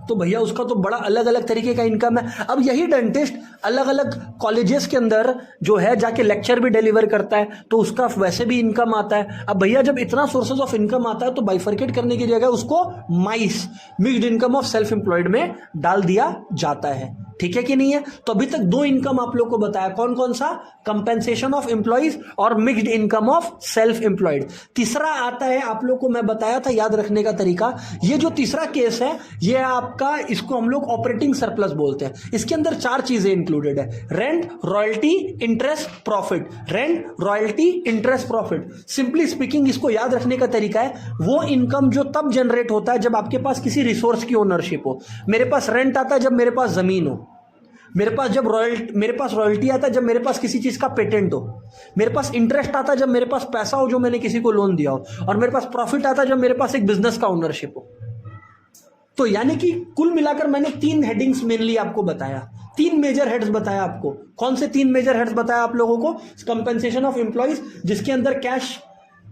तो भैया उसका तो बड़ा अलग अलग तरीके का इनकम है। अब यही डेंटिस्ट अलग अलग कॉलेजेस के अंदर जो है जाके लेक्चर भी डिलीवर करता है, तो उसका वैसे भी इनकम आता है। अब भैया जब इतना सोर्सेज ऑफ इनकम आता है तो बाइफरकेट करने की जगह उसको माइस mixed income of self employed में डाल दिया जाता है। ठीक है कि नहीं है? तो अभी तक 2 इनकम आप लोग को बताया, कौन कौन सा? कंपेंसेशन ऑफ एम्प्लॉइज और mixed income of self employed. तीसरा आता है, आप लोग को मैं बताया था याद रखने का तरीका, ये जो तीसरा केस है ये आपका, इसको हम लोग ऑपरेटिंग सरप्लस बोलते हैं। इसके अंदर 4 चीजें इंक्लूडेड है, rent, royalty, interest, profit. Rent, royalty, interest, profit. Simply speaking इसको याद रखने का तरीका है, वो इनकम जो तब जनरेट होता है जब आपके पास किसी रिसोर्स की ओनरशिप हो। मेरे पास रेंट आता है जब मेरे पास जमीन हो, मेरे पास रॉयल्टी आता है जब मेरे पास किसी चीज का पेटेंट हो, मेरे पास इंटरेस्ट आता है जब मेरे पास पैसा हो जो मैंने किसी को लोन दिया हो, और मेरे पास प्रॉफिट आता है जब मेरे पास एक बिजनेस का ओनरशिप हो। तो यानी कि कुल मिलाकर मैंने 3 हेडिंग्स मेनली आपको बताया, 3 मेजर हेड्स बताया आपको। कौन से 3 मेजर हेड्स बताया आप लोगों को? कंपेंसेशन ऑफ एम्प्लॉइज जिसके अंदर कैश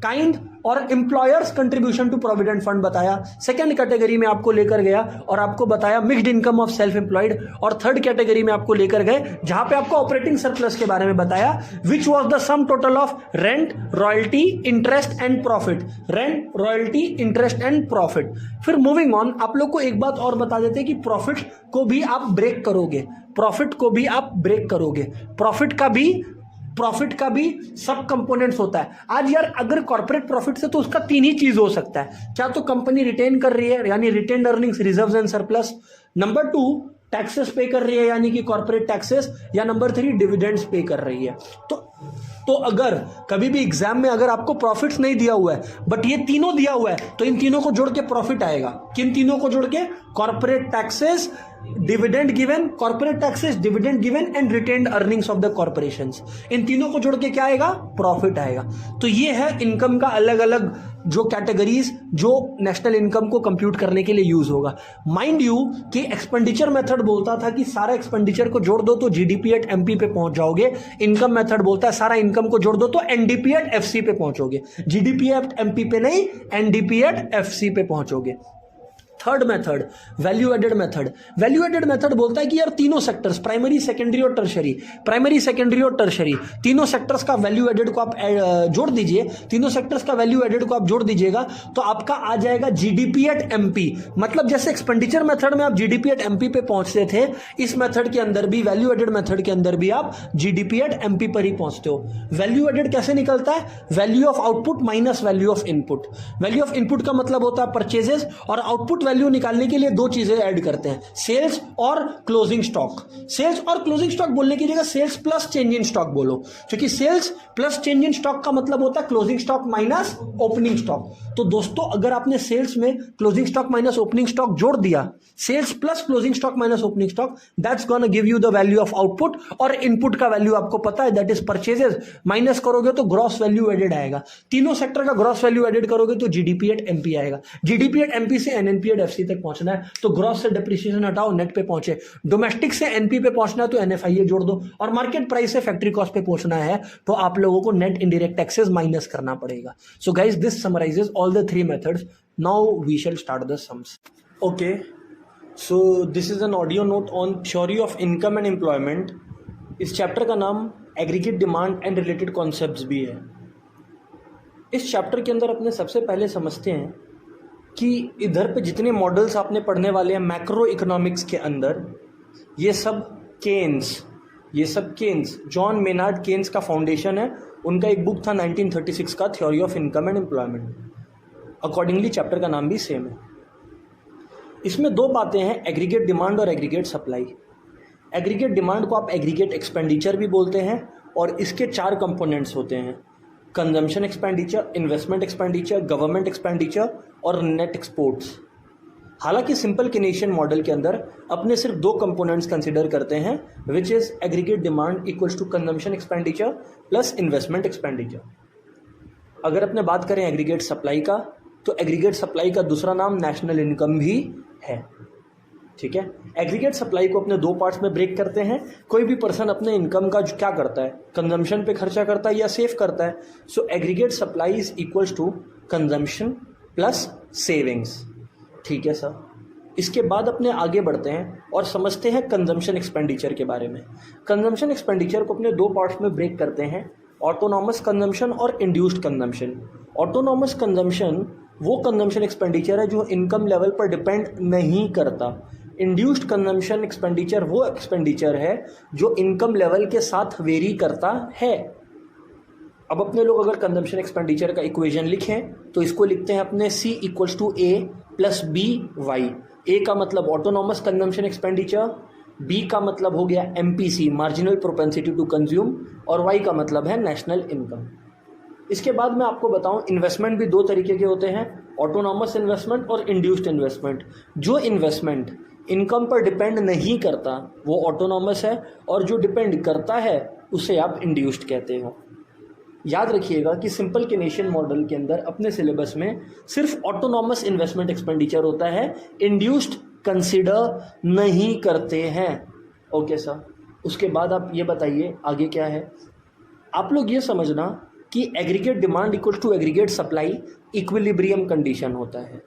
काइंड और employers contribution to provident fund बताया, सेकंड कैटेगरी में आपको लेकर गया और आपको बताया mixed income of self employed, और थर्ड कैटेगरी में आपको लेकर गए जहां पे आपको ऑपरेटिंग सरप्लस के बारे में बताया, which was the sum total of rent, royalty, interest and profit. Rent, royalty, interest and profit. फिर मूविंग ऑन, आप लोग को एक बात और बता देते हैं कि प्रॉफिट को भी आप ब्रेक करोगे, प्रॉफिट को भी आप ब्रेक करोगे, प्रॉफिट का भी सब कंपोनेंट्स होता है। आज यार अगर कॉर्पोरेट प्रॉफिट से तो उसका तीन ही चीज हो सकता है, क्या तो कंपनी रिटेन कर रही है यानी retained earnings, reserves and surplus, number 2 taxes pay कर रही है यानी कि कॉर्पोरेट टैक्सेस, या नंबर 3 डिविडेंड्स पे कर रही है। तो अगर कभी भी एग्जाम में अगर आपको प्रॉफिट्स नहीं दिया हुआ है बट ये तीनों दिया हुआ है तो इन तीनों को जोड़ के प्रॉफिट आएगा। किन तीनों को जोड़ के? Corporate taxes, dividend given, corporate taxes, dividend given and retained earnings of the corporations, इन तीनों को जोड़ के क्या आएगा? प्रॉफिट आएगा। तो ये है इनकम का अलग अलग जो कैटेगरीज जो नेशनल इनकम को कंप्यूट करने के लिए यूज होगा। माइंड यू कि एक्सपेंडिचर मेथड बोलता था कि सारा एक्सपेंडिचर को जोड़ दो तो जीडीपी एट एमपी पे पहुंच जाओगे, इनकम मेथड बोलता है सारा इनकम को जोड़ दो तो एनडीपी एट एफसी पे पहुंचोगे, जीडीपी एट एमपी पे नहीं, एनडीपी एट एफसी पे पहुंचोगे। Third method value added method. Value added method बोलता है कि यार तीनों सेक्टर्स प्राइमरी, सेकेंडरी और टर्शरी, प्राइमरी, सेकेंडरी और टर्शरी, तीनों सेक्टर्स का वैल्यू एडेड को आप जोड़ दीजिए, तीनों सेक्टर्स का वैल्यू एडेड को आप जोड़ दीजिएगा तो आपका आ जाएगा जीडीपी एट एमपी। मतलब जैसे एक्सपेंडिचर मेथड में आप जीडीपी एट एमपी पे पहुंचते थे, इस मेथड के अंदर भी, वैल्यू एडेड मेथड के अंदर भी आप जीडीपी एट एमपी पर ही पहुंचते हो। वैल्यू एडेड कैसे निकलता है? Value of output minus value of input. Value of input का मतलब होता है परचेजेस, और आउटपुट वैल्यू निकालने के लिए दो चीजें ऐड करते हैं, सेल्स और क्लोजिंग स्टॉक। सेल्स और क्लोजिंग स्टॉक बोलने की जगह sales plus change in stock बोलो, क्योंकि sales plus change in stock का मतलब होता है closing stock minus opening stock. तो दोस्तों अगर आपने सेल्स में closing stock minus opening stock जोड़ दिया, sales plus closing stock minus opening stock, that's gonna give you the value of output. और इनपुट का वैल्यू आपको पता है, दैट इज परचेजेस, माइनस करोगे तो ग्रॉस वैल्यू एडेड आएगा। तीनों सेक्टर का ग्रॉस वैल्यू एडेड करोगे तो जीडीपी एट एमपी आएगा। जीडीपी एट एमपी से एनएनपी एट एफसी तक पहुंचना है तो ग्रॉस से डिप्रिसिएशन हटाओ, नेट पे पहुंचे। डोमेस्टिक से एनपी पे पहुंचना है तो एनएफआईए जोड़ दो, और मार्केट प्राइस से फैक्ट्री कॉस्ट पे पहुंचना है तो आप लोगों को नेट इनडायरेक्ट टैक्सेस माइनस करना पड़ेगा। So guys, this summarises all the three methods. Now we shall start the sums. Okay, so this is an audio note on theory of income and employment. इस chapter का नाम aggregate demand and related concepts भी है। इस chapter के अंदर अपने सबसे पहले समझते हैं कि इधर पे जितने मॉडल्स आपने पढ़ने वाले हैं मैक्रो इकोनॉमिक्स के अंदर, ये सब केन्स, जॉन मेनार्ड केन्स का फाउंडेशन है। उनका एक बुक था 1936 का, theory of income and employment. Accordingly chapter का नाम भी सेम है। इसमें दो बातें हैं, एग्रीगेट डिमांड और एग्रीगेट सप्लाई। एग्रीगेट डिमांड को आप एग्रीगेट एक्सपेंडिचर भी बोलते हैं, और इसके 4 कंपोनेंट्स होते हैं, consumption expenditure, investment expenditure, government expenditure और नेट एक्सपोर्ट्स। हालांकि सिंपल केनेशियन मॉडल के अंदर अपने सिर्फ 2 कंपोनेंट्स कंसिडर करते हैं, which is aggregate demand equals to consumption expenditure plus investment expenditure. अगर अपने बात करें एग्रीगेट सप्लाई का, तो एग्रीगेट सप्लाई का दूसरा नाम नेशनल इनकम भी है। ठीक है, एग्रीगेट सप्लाई को अपने 2 पार्ट्स में ब्रेक करते हैं। कोई भी पर्सन अपने इनकम का क्या करता है, कंजम्पशन पे खर्चा करता है या सेव करता है। So aggregate supply is equals to consumption plus savings. ठीक है सर, इसके बाद अपने आगे बढ़ते हैं और समझते हैं कंजम्पशन एक्सपेंडिचर के बारे में। कंजम्पशन एक्सपेंडिचर को अपने 2 पार्ट्स में ब्रेक करते हैं, ऑटोनॉमस कंजम्पशन और इंड्यूस्ड कंजम्पशन। ऑटोनॉमस कंजम्पशन वो कंजम्पशन एक्सपेंडिचर है जो इनकम लेवल पर डिपेंड नहीं करता। इंड्यूस्ड कंजम्पशन एक्सपेंडिचर वो एक्सपेंडिचर है जो इनकम लेवल के साथ वेरी करता है। अब अपने लोग अगर कंजम्पशन एक्सपेंडिचर का इक्वेशन लिखें तो इसको लिखते हैं अपने C equals to A plus B Y. A का मतलब ऑटोनॉमस कंजम्पशन एक्सपेंडिचर, बी का मतलब हो गया MPC marginal propensity to consume, और वाई का मतलब है नेशनल इनकम। इसके बाद मैं आपको बताऊं, इन्वेस्टमेंट भी 2 तरीके के होते हैं, ऑटोनॉमस इन्वेस्टमेंट और इंड्यूस्ड इन्वेस्टमेंट। जो इन्वेस्टमेंट इनकम पर डिपेंड नहीं करता वो ऑटोनॉमस है, और जो डिपेंड करता है उसे आप इंड्यूस्ड कहते हो। याद रखिएगा कि सिंपल केनेशियन मॉडल के अंदर अपने सिलेबस में सिर्फ ऑटोनॉमस इन्वेस्टमेंट एक्सपेंडिचर होता है, इंड्यूस्ड कंसिडर नहीं करते हैं। ओके सर, उसके बाद आप ये बताइए आगे क्या है। आप लोग ये समझना कि aggregate demand equal to aggregate supply equilibrium condition होता है।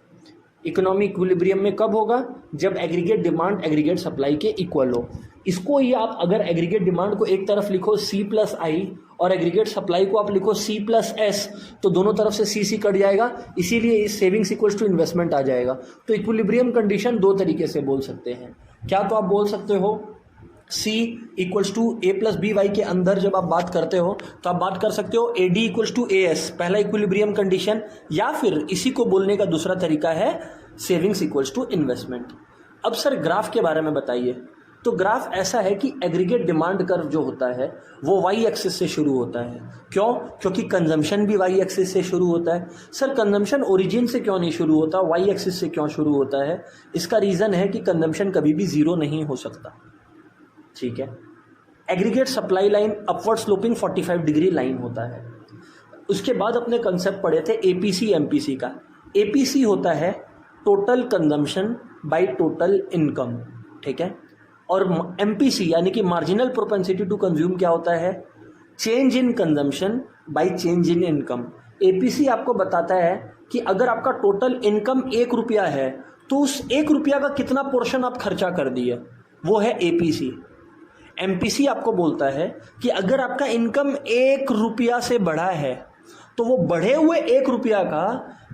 इकोनॉमी इक्विलिब्रियम में कब होगा? जब एग्रीगेट डिमांड एग्रीगेट सप्लाई के इक्वल हो। इसको ही आप अगर एग्रीगेट डिमांड को एक तरफ लिखो C+I और एग्रीगेट सप्लाई को आप लिखो C+S, तो दोनों तरफ से C कट जाएगा, इसीलिए इस सेविंग्स इक्वल्स टू इन्वेस्टमेंट आ जाएगा। तो इक्विलिब्रियम कंडीशन दो तरीके से बोल सकते हैं। क्या तो आप बोल सकते हो C इक्वल्स टू A+BY के अंदर जब आप बात करते हो तो आप बात कर सकते हो AD इक्वल्स टू AS, पहला इक्विलिब्रियम कंडीशन, या फिर इसी को बोलने का दूसरा तरीका है सेविंग्स इक्वल्स टू इन्वेस्टमेंट। अब सर ग्राफ के बारे में बताइए। तो ग्राफ ऐसा है कि एग्रीगेट डिमांड कर्व जो होता है वो वाई एक्सिस से शुरू होता है। क्यों? क्योंकि कंजम्पशन भी वाई एक्सिस से शुरू होता है। सर कंजम्पशन ओरिजिन से क्यों नहीं शुरू होता, वाई एक्सिस से क्यों शुरू होता है? इसका रीज़न है कि कंजम्पशन कभी भी जीरो नहीं हो सकता। ठीक है। Aggregate supply line upward sloping 45 degree line होता है। उसके बाद अपने कंसेप्ट पढ़े थे एपीसी एमपीसी का। एपीसी होता है total consumption by total income, ठीक है। और एमपीसी यानी कि मार्जिनल प्रोपेंसिटी टू कंज्यूम क्या होता है? Change in consumption bye change in income. APC आपको बताता है कि अगर आपका टोटल इनकम 1 रुपया है तो उस 1 रुपया का कितना पोर्शन आप खर्चा कर दिए, वो है एपीसी। एमपीसी आपको बोलता है कि अगर आपका इनकम 1 रुपया से बढ़ा है तो वो बढ़े हुए 1 रुपया का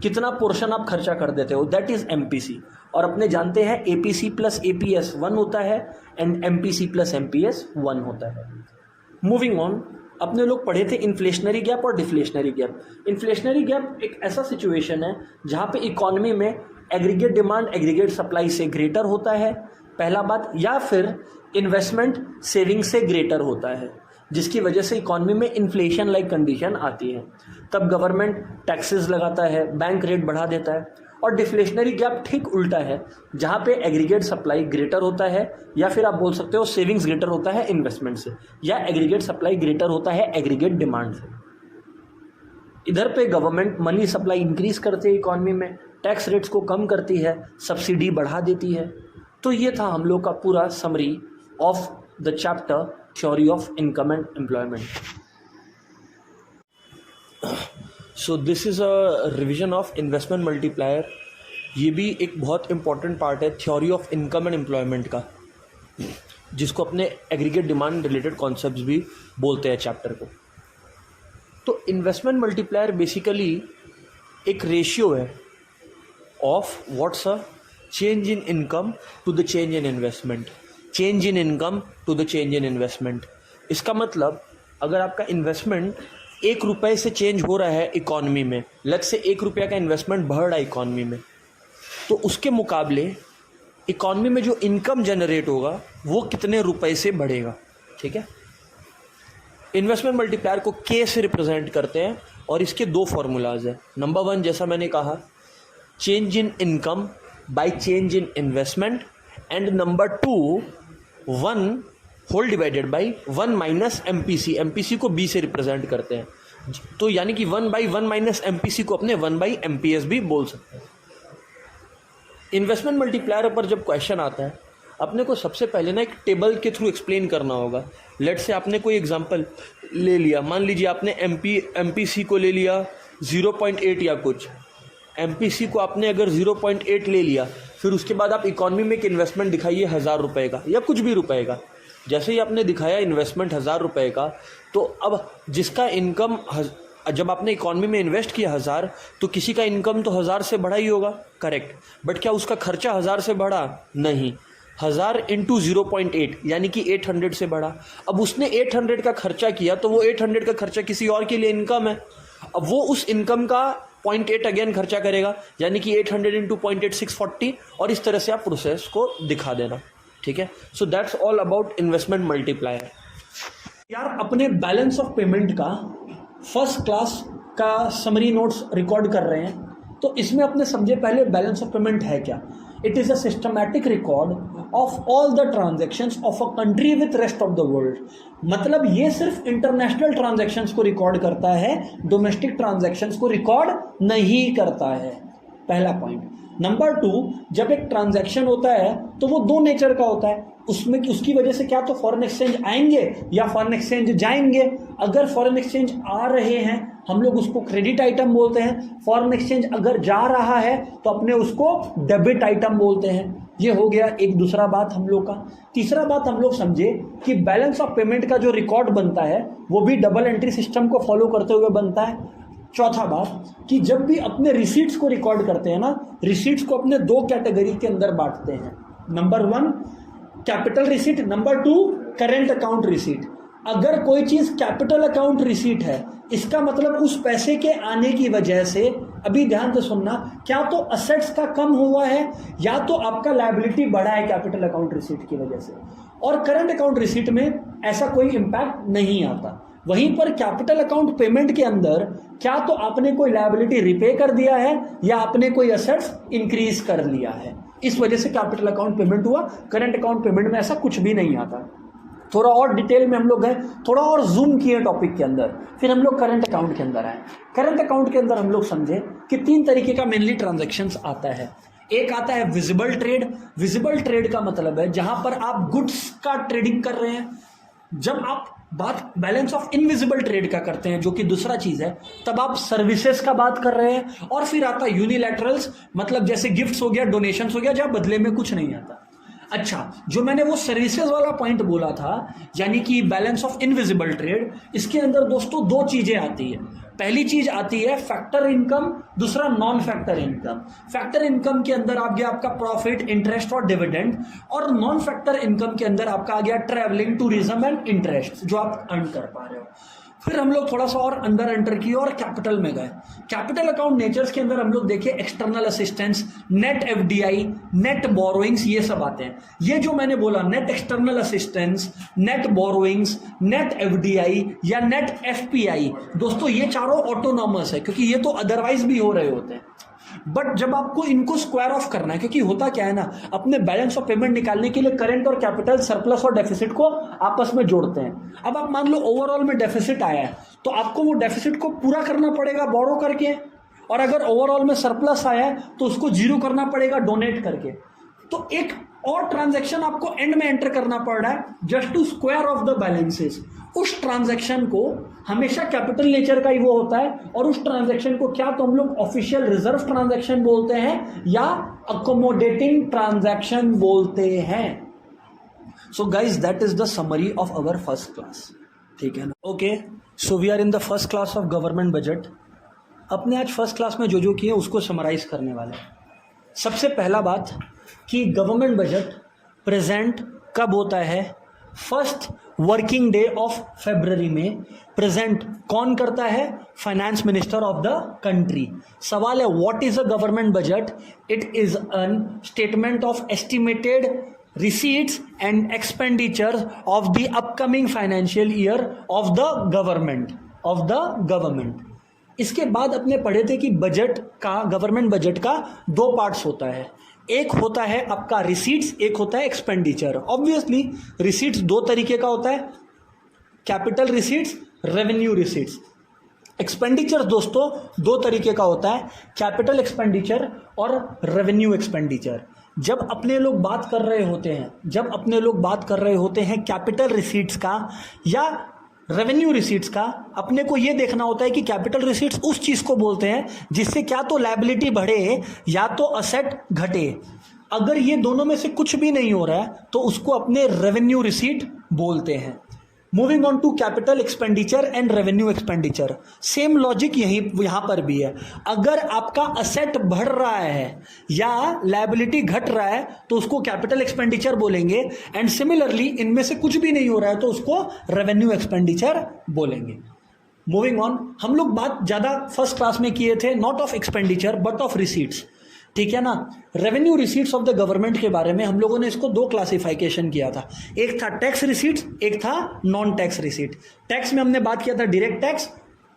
कितना पोर्शन आप खर्चा कर देते हो, दैट इज एमपीसी। और अपने जानते हैं एपीसी प्लस एपीएस 1 होता है एंड एमपीसी प्लस एमपीएस 1 होता है। मूविंग ऑन, अपने लोग पढ़े थे इन्फ्लेशनरी गैप और डिफ्लेशनरी गैप। इन्फ्लेशनरी गैप एक ऐसा सिचुएशन है जहाँ पे इकोनॉमी में एग्रीगेट डिमांड एग्रीगेट सप्लाई से ग्रेटर होता है, पहला बात, या फिर इन्वेस्टमेंट सेविंग से ग्रेटर होता है, जिसकी वजह से इकोनॉमी में इन्फ्लेशन लाइक कंडीशन आती है। तब गवर्नमेंट टैक्सेस लगाता है, बैंक रेट बढ़ा देता है। और डिफ्लेशनरी गैप ठीक उल्टा है, जहाँ पे एग्रीगेट सप्लाई ग्रेटर होता है, या फिर आप बोल सकते हो सेविंग्स ग्रेटर होता है इन्वेस्टमेंट से, या एग्रीगेट सप्लाई ग्रेटर होता है एग्रीगेट डिमांड से। इधर पे गवर्नमेंट मनी सप्लाई इंक्रीज करती है इकोनॉमी में, टैक्स रेट्स को कम करती है, सब्सिडी बढ़ा देती है। तो ये था हम लोग का पूरा summary of the chapter theory of income and employment. So this is a revision of investment multiplier. ये भी एक बहुत इंपॉर्टेंट पार्ट है theory of income and employment का, जिसको अपने एग्रीगेट डिमांड रिलेटेड कॉन्सेप्ट्स भी बोलते हैं चैप्टर को। तो इन्वेस्टमेंट मल्टीप्लायर बेसिकली एक रेशियो है of what's a change in income to the change in investment, change in income to the change in investment. इसका मतलब अगर आपका इन्वेस्टमेंट 1 रुपये से चेंज हो रहा है इकॉनमी में, लेट्स से 1 रुपया का इन्वेस्टमेंट बढ़ रहा है इकॉनमी में, तो उसके मुकाबले इकॉनमी में जो इनकम जनरेट होगा वो कितने रुपए से बढ़ेगा, ठीक है। इन्वेस्टमेंट मल्टीप्लायर को के से रिप्रेजेंट करते हैं और इसके 2 फॉर्मूलाज हैं। नंबर 1 जैसा मैंने कहा, change in income by change in investment, and number 2 1 whole divided by 1 minus MPC. MPC को बी से रिप्रेजेंट करते हैं, तो यानी कि 1/1 माइनस एमपीसी को अपने 1/एमपीएस भी बोल सकते हैं। इन्वेस्टमेंट मल्टीप्लायर पर जब क्वेश्चन आता है, अपने को सबसे पहले ना एक टेबल के थ्रू एक्सप्लेन करना होगा। लेट से आपने कोई एग्जांपल ले लिया, मान लीजिए आपने एमपीसी को ले लिया 0.8 या कुछ, एमपीसी को आपने अगर 0.8 ले लिया, फिर उसके बाद आप इकॉनमी में एक इन्वेस्टमेंट दिखाइए 1000 रुपये का या कुछ भी रुपए का। जैसे ही आपने दिखाया इन्वेस्टमेंट 1000 रुपये का, तो अब जिसका इनकम जब आपने इकॉनमी में इन्वेस्ट किया 1000, तो किसी का इनकम तो 1000 से बढ़ा ही होगा, करेक्ट। बट क्या उसका खर्चा 1000 से बढ़ा? नहीं, 1000 इंटू 0.8 यानी कि 800 से बढ़ा। अब उसने 800 का खर्चा किया, तो वो 800 का खर्चा किसी और के लिए इनकम है। अब वो उस इनकम का 0.8 अगेन खर्चा करेगा, यानी कि 800 इंटू 0.8 640, और इस तरह से आप प्रोसेस को दिखा देना, ठीक है। So that's all about investment multiplier. यार अपने बैलेंस ऑफ पेमेंट का फर्स्ट क्लास का समरी नोट्स रिकॉर्ड कर रहे हैं, तो इसमें अपने समझे पहले बैलेंस ऑफ पेमेंट है क्या। It is a systematic record of all the transactions of a country with rest of the world. मतलब ये सिर्फ इंटरनेशनल ट्रांजेक्शंस को रिकॉर्ड करता है, डोमेस्टिक ट्रांजेक्शंस को रिकॉर्ड नहीं करता है, पहला पॉइंट। नंबर 2, जब एक ट्रांजैक्शन होता है तो वो दो नेचर का होता है, उसमें उसकी वजह से क्या तो फॉरेन एक्सचेंज आएंगे या फॉरेन एक्सचेंज जाएंगे। अगर फॉरेन एक्सचेंज आ रहे हैं हम लोग उसको क्रेडिट आइटम बोलते हैं, फॉरेन एक्सचेंज अगर जा रहा है तो अपने उसको डेबिट आइटम बोलते हैं। ये हो गया एक दूसरा बात हम लोग का। तीसरा बात हम लोग समझे कि बैलेंस ऑफ पेमेंट का जो रिकॉर्ड बनता है वो भी डबल एंट्री सिस्टम को फॉलो करते हुए बनता है। चौथा बात कि जब भी अपने रिसीट्स को रिकॉर्ड करते हैं ना, रिसीट्स को अपने दो कैटेगरी के अंदर बांटते हैं। Number 1 capital receipt, number 2 current account receipt. अगर कोई चीज कैपिटल अकाउंट रिसीट है इसका मतलब उस पैसे के आने की वजह से, अभी ध्यान से सुनना, क्या तो असेट्स का कम हुआ है या तो आपका लायबिलिटी बढ़ा है कैपिटल अकाउंट रिसीट की वजह से। और करंट अकाउंट रिसीट में ऐसा कोई इंपैक्ट नहीं आता। वहीं पर कैपिटल अकाउंट पेमेंट के अंदर क्या तो आपने कोई लायबिलिटी रिपे कर दिया है या आपने कोई असेट्स इंक्रीज कर लिया है, इस वजह से कैपिटल अकाउंट पेमेंट हुआ। करंट अकाउंट पेमेंट में ऐसा कुछ भी नहीं आता। थोड़ा और डिटेल में हम लोग गए, थोड़ा और जूम किए टॉपिक के अंदर, फिर हम लोग करंट अकाउंट के अंदर आए। करंट अकाउंट के अंदर हम लोग समझे कि 3 तरीके का मेनली ट्रांजैक्शंस आता है। एक आता है विजिबल ट्रेड। विजिबल ट्रेड का मतलब है जहां पर आप गुड्स का ट्रेडिंग कर रहे हैं। जब आप बात बैलेंस ऑफ इनविजिबल ट्रेड का करते हैं जो कि दूसरा चीज है, तब आप सर्विसेज का बात कर रहे हैं। और फिर आता है यूनिलैटरल्स, मतलब जैसे गिफ्ट्स हो गया, डोनेशंस हो गया, जहां बदले में कुछ नहीं आता। अच्छा, जो मैंने वो सर्विसेज वाला पॉइंट बोला था यानी कि बैलेंस ऑफ इनविजिबल ट्रेड, इसके अंदर दोस्तों 2 चीजें आती है। पहली चीज आती है फैक्टर इनकम, दूसरा non factor income. Factor income के अंदर आ गया आपका प्रॉफिट, इंटरेस्ट और डिविडेंड, और नॉन फैक्टर इनकम के अंदर आपका आ गया ट्रैवलिंग, टूरिज्म एंड इंटरेस्ट जो आप अर्न कर पा रहे हो। फिर हम लोग थोड़ा सा और अंदर एंटर किए और कैपिटल में गए। कैपिटल अकाउंट नेचर्स के अंदर हम लोग देखे external assistance, net FDI, net borrowings, ये सब आते हैं। ये जो मैंने बोला net external assistance, net borrowings, net FDI या नेट एफपीआई, दोस्तों ये चारों ऑटोनॉमस है क्योंकि ये तो अदरवाइज भी हो रहे होते हैं। बट जब आपको इनको स्क्वायर ऑफ करना है, क्योंकि होता क्या है ना, अपने बैलेंस ऑफ पेमेंट निकालने के लिए करंट और कैपिटल, सरप्लस और डेफिसिट को आपस में जोड़ते हैं। अब आप मान लो ओवरऑल में डेफिसिट आया है तो आपको वो डेफिसिट को पूरा करना पड़ेगा बोरो करके, और अगर ओवरऑल में सरप्लस आया है तो उसको जीरो करना पड़ेगा डोनेट करके। तो एक और ट्रांजैक्शन आपको एंड में एंटर करना पड़ रहा है just to square off the balances. उस ट्रांजैक्शन को हमेशा कैपिटल नेचर का ही वो होता है, और उस ट्रांजैक्शन को क्या तो हम लोग ऑफिशियल रिजर्व ट्रांजैक्शन बोलते हैं या अकोमोडेटिंग ट्रांजैक्शन बोलते हैं। So guys that is the summary of our first class, ठीक है ना। Okay, so we are in the first class of government budget. अपने आज फर्स्ट क्लास में जो किए उसको समराइज करने वाले हैं। सबसे पहला बात कि गवर्नमेंट बजट प्रेजेंट कब होता है, फर्स्ट वर्किंग डे ऑफ फरवरी में प्रेजेंट कौन करता है, finance minister of the country. सवाल है what is a government budget? It is an statement of estimated receipts and expenditures of the upcoming financial year of the government। इसके बाद अपने पढ़े थे कि बजट का, गवर्नमेंट बजट का 2 पार्ट्स होता है। एक होता है आपका रिसीट्स, एक होता है एक्सपेंडिचर। ऑब्वियसली रिसीट्स 2 तरीके का होता है, capital receipts, revenue receipts. Expenditure दोस्तों 2 तरीके का होता है, कैपिटल एक्सपेंडिचर और रेवेन्यू एक्सपेंडिचर। जब अपने लोग बात कर रहे होते हैं कैपिटल रिसीट्स का या रेवेन्यू रिसीट्स का, अपने को यह देखना होता है कि कैपिटल रिसीट्स उस चीज को बोलते हैं जिससे क्या तो लायबिलिटी बढ़े या तो असेट घटे। अगर ये दोनों में से कुछ भी नहीं हो रहा है तो उसको अपने रेवेन्यू रिसीट बोलते हैं। Moving on to capital expenditure and revenue expenditure, same logic यहां पर भी है। अगर आपका असेट बढ़ रहा है या लायबिलिटी घट रहा है तो उसको कैपिटल एक्सपेंडिचर बोलेंगे, एंड सिमिलरली इनमें से कुछ भी नहीं हो रहा है तो उसको रेवेन्यू एक्सपेंडिचर बोलेंगे। मूविंग ऑन, हम लोग बात ज्यादा फर्स्ट क्लास में किए थे not of expenditure but of receipts, ठीक है ना। Revenue receipts of the government के बारे में हम लोगों ने इसको 2 क्लासिफिकेशन किया था, एक था टैक्स रिसीट्स, एक था नॉन टैक्स रिसीट। टैक्स में हमने बात किया था direct tax,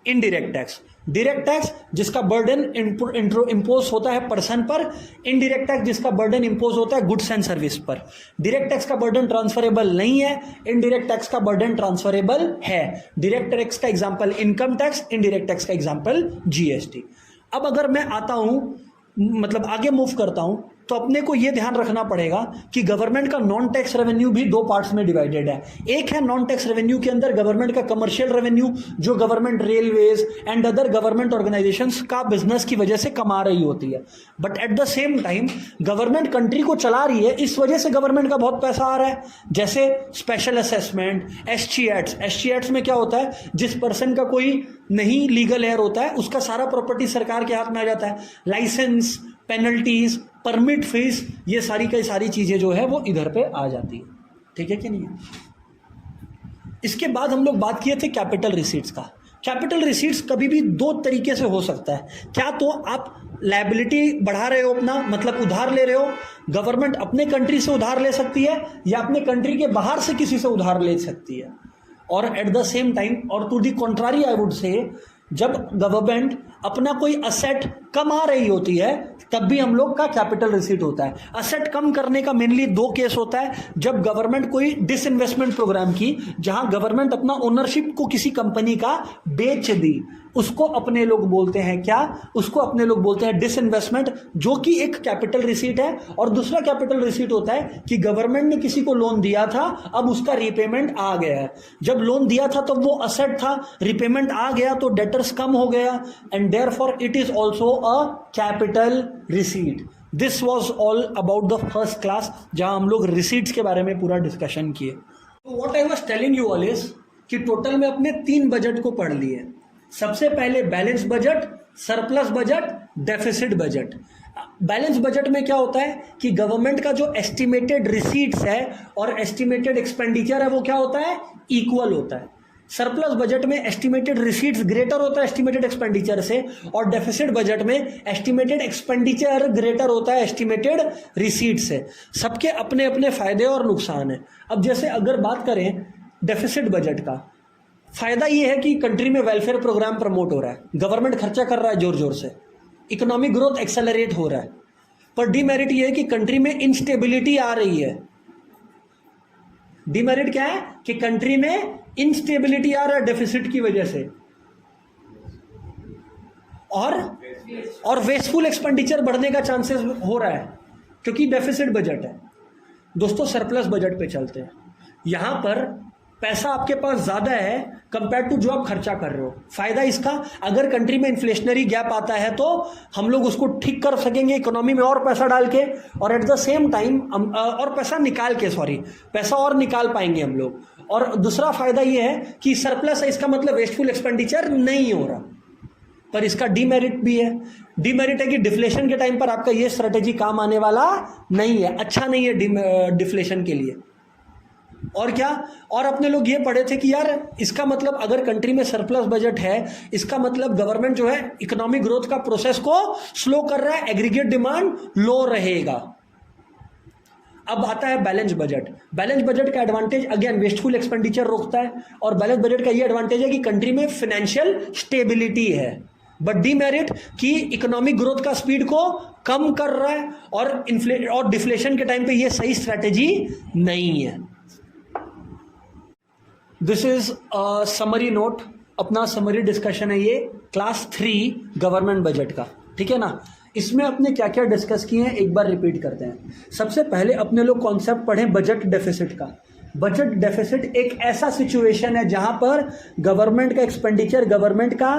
indirect tax. Direct tax जिसका बर्डन इंपोज होता है पर्सन पर, इनडायरेक्ट टैक्स जिसका बर्डन इंपोज होता है गुड्स एंड सर्विस पर। डायरेक्ट टैक्स का बर्डन ट्रांसफरेबल नहीं है, इनडायरेक्ट टैक्स का बर्डन ट्रांसफरेबल है। डायरेक्ट टैक्स का example income tax, indirect tax का एग्जांपल जीएसटी। अब अगर मैं आता हूं मतलब आगे मूव करता हूं तो अपने को यह ध्यान रखना पड़ेगा कि गवर्नमेंट का नॉन टैक्स रेवेन्यू भी दो पार्ट्स में डिवाइडेड है। एक है नॉन टैक्स रेवेन्यू के अंदर गवर्नमेंट का कमर्शियल रेवेन्यू, जो government railways and other government organisations का बिजनेस की वजह से कमा रही होती है। But at the same time government country को चला रही है, इस वजह से गवर्नमेंट का बहुत पैसा आ रहा है। जैसे स्पेशल असेसमेंट, एसजीएट्स में क्या होता है, जिस पर्सन का कोई नहीं लीगल हेयर होता है उसका सारा प्रॉपर्टी सरकार के हाथ में आ जाता है। लाइसेंस, पेनल्टीज, परमिट फीस, ये सारी कई सारी चीजें जो है वो इधर पे आ जाती है। ठीक है कि नहीं है? इसके बाद हम लोग बात किए थे कैपिटल रिसीट्स का। कैपिटल रिसीट्स कभी भी दो तरीके से हो सकता है। क्या तो आप लायबिलिटी बढ़ा रहे हो अपना, मतलब उधार ले रहे हो, गवर्नमेंट अपने कंट्री से उधार ले सकती है या अपने कंट्री के बाहर से किसी से उधार ले सकती है। और एट द सेम टाइम, और to the contrary I would say, जब गवर्नमेंट अपना कोई असेट कमा रही होती है तब भी हम लोग का कैपिटल रिसीट होता है। असेट कम करने का मेनली दो केस होता है। जब गवर्नमेंट कोई डिसइन्वेस्टमेंट प्रोग्राम की, जहां गवर्नमेंट अपना ओनरशिप को किसी कंपनी का बेच दी, उसको अपने लोग बोलते हैं क्या, उसको अपने लोग बोलते हैं डिसइन्वेस्टमेंट, जो कि एक कैपिटल रिसीट है। और दूसरा कैपिटल रिसीट होता है कि गवर्नमेंट ने किसी को लोन दिया था, अब उसका रिपेमेंट आ गया है। जब लोन दिया था तब वो असेट था, रिपेमेंट आ गया तो डेटर्स कम हो गया, and therefore it is also a capital receipt. This was all about the first class, जहां हम लोग रिसीट्स के बारे में पूरा डिस्कशन किए। तो what I was telling you all is कि टोटल में अपने 3 बजट को पढ़ लिए। सबसे पहले balance budget, surplus budget, deficit budget. Balance budget में क्या होता है कि गवर्नमेंट का जो एस्टिमेटेड रिसीट्स है और एस्टिमेटेड एक्सपेंडिचर है वो क्या होता है, इक्वल होता है। सरप्लस बजट में एस्टिमेटेड रिसीट्स ग्रेटर होता है एस्टिमेटेड एक्सपेंडिचर से, और डेफिसिट बजट में एस्टिमेटेड एक्सपेंडिचर ग्रेटर होता है एस्टिमेटेड रिसीट से। सबके अपने अपने फायदे और नुकसान है। अब जैसे अगर बात करें डेफिसिट बजट का, फायदा ये है कि कंट्री में वेलफेयर प्रोग्राम प्रमोट हो रहा है, गवर्नमेंट खर्चा कर रहा है जोर जोर से, इकोनॉमिक ग्रोथ एक्सेलरेट हो रहा है। पर डीमेरिट ये है कि कंट्री में इंस्टेबिलिटी आ रही है। डीमेरिट क्या है कि कंट्री में इंस्टेबिलिटी आ रहा है डेफिसिट की वजह से, और वेस्टफुल एक्सपेंडिचर बढ़ने का चांसेस हो रहा है क्योंकि डेफिसिट बजट है। दोस्तों सरप्लस बजट पे चलते हैं। यहां पर पैसा आपके पास ज्यादा है कंपेयर टू जो आप खर्चा कर रहे हो। फायदा इसका, अगर कंट्री में इन्फ्लेशनरी गैप आता है तो हम लोग उसको ठीक कर सकेंगे इकोनॉमी में और पैसा डाल के, और एट द सेम टाइम और पैसा निकाल के, पैसा और निकाल पाएंगे हम लोग। और दूसरा फायदा ये है कि सरप्लस है, इसका मतलब वेस्टफुल एक्सपेंडिचर नहीं हो रहा। पर इसका डीमेरिट भी है। डीमेरिट है कि डिफ्लेशन के टाइम पर आपका ये स्ट्रेटेजी काम आने वाला नहीं है, अच्छा नहीं है डिफ्लेशन के लिए। और क्या, और अपने लोग ये पढ़े थे कि यार इसका मतलब अगर कंट्री में सरप्लस बजट है, इसका मतलब गवर्नमेंट जो है इकोनॉमिक ग्रोथ का प्रोसेस को स्लो कर रहा है, एग्रीगेट डिमांड लो रहेगा। अब आता है बैलेंस बजट। बैलेंस बजट का एडवांटेज अगेन वेस्टफुल एक्सपेंडिचर रोकता है, और बैलेंस बजट का ये एडवांटेज है कि कंट्री में फाइनेंशियल स्टेबिलिटी है। बट डीमेरिट कि इकोनॉमिक ग्रोथ का स्पीड को कम कर रहा है, और डिफ्लेशन के टाइम पे ये सही स्ट्रैटेजी नहीं है। दिस इज समरी नोट, अपना समरी डिस्कशन है ये क्लास 3 गवर्नमेंट बजट का, ठीक है ना। इसमें अपने क्या क्या डिस्कस किए हैं एक बार रिपीट करते हैं। सबसे पहले अपने लोग कॉन्सेप्ट पढ़े बजट डेफिसिट का। बजट डेफिसिट एक ऐसा सिचुएशन है जहां पर गवर्नमेंट का एक्सपेंडिचर गवर्नमेंट का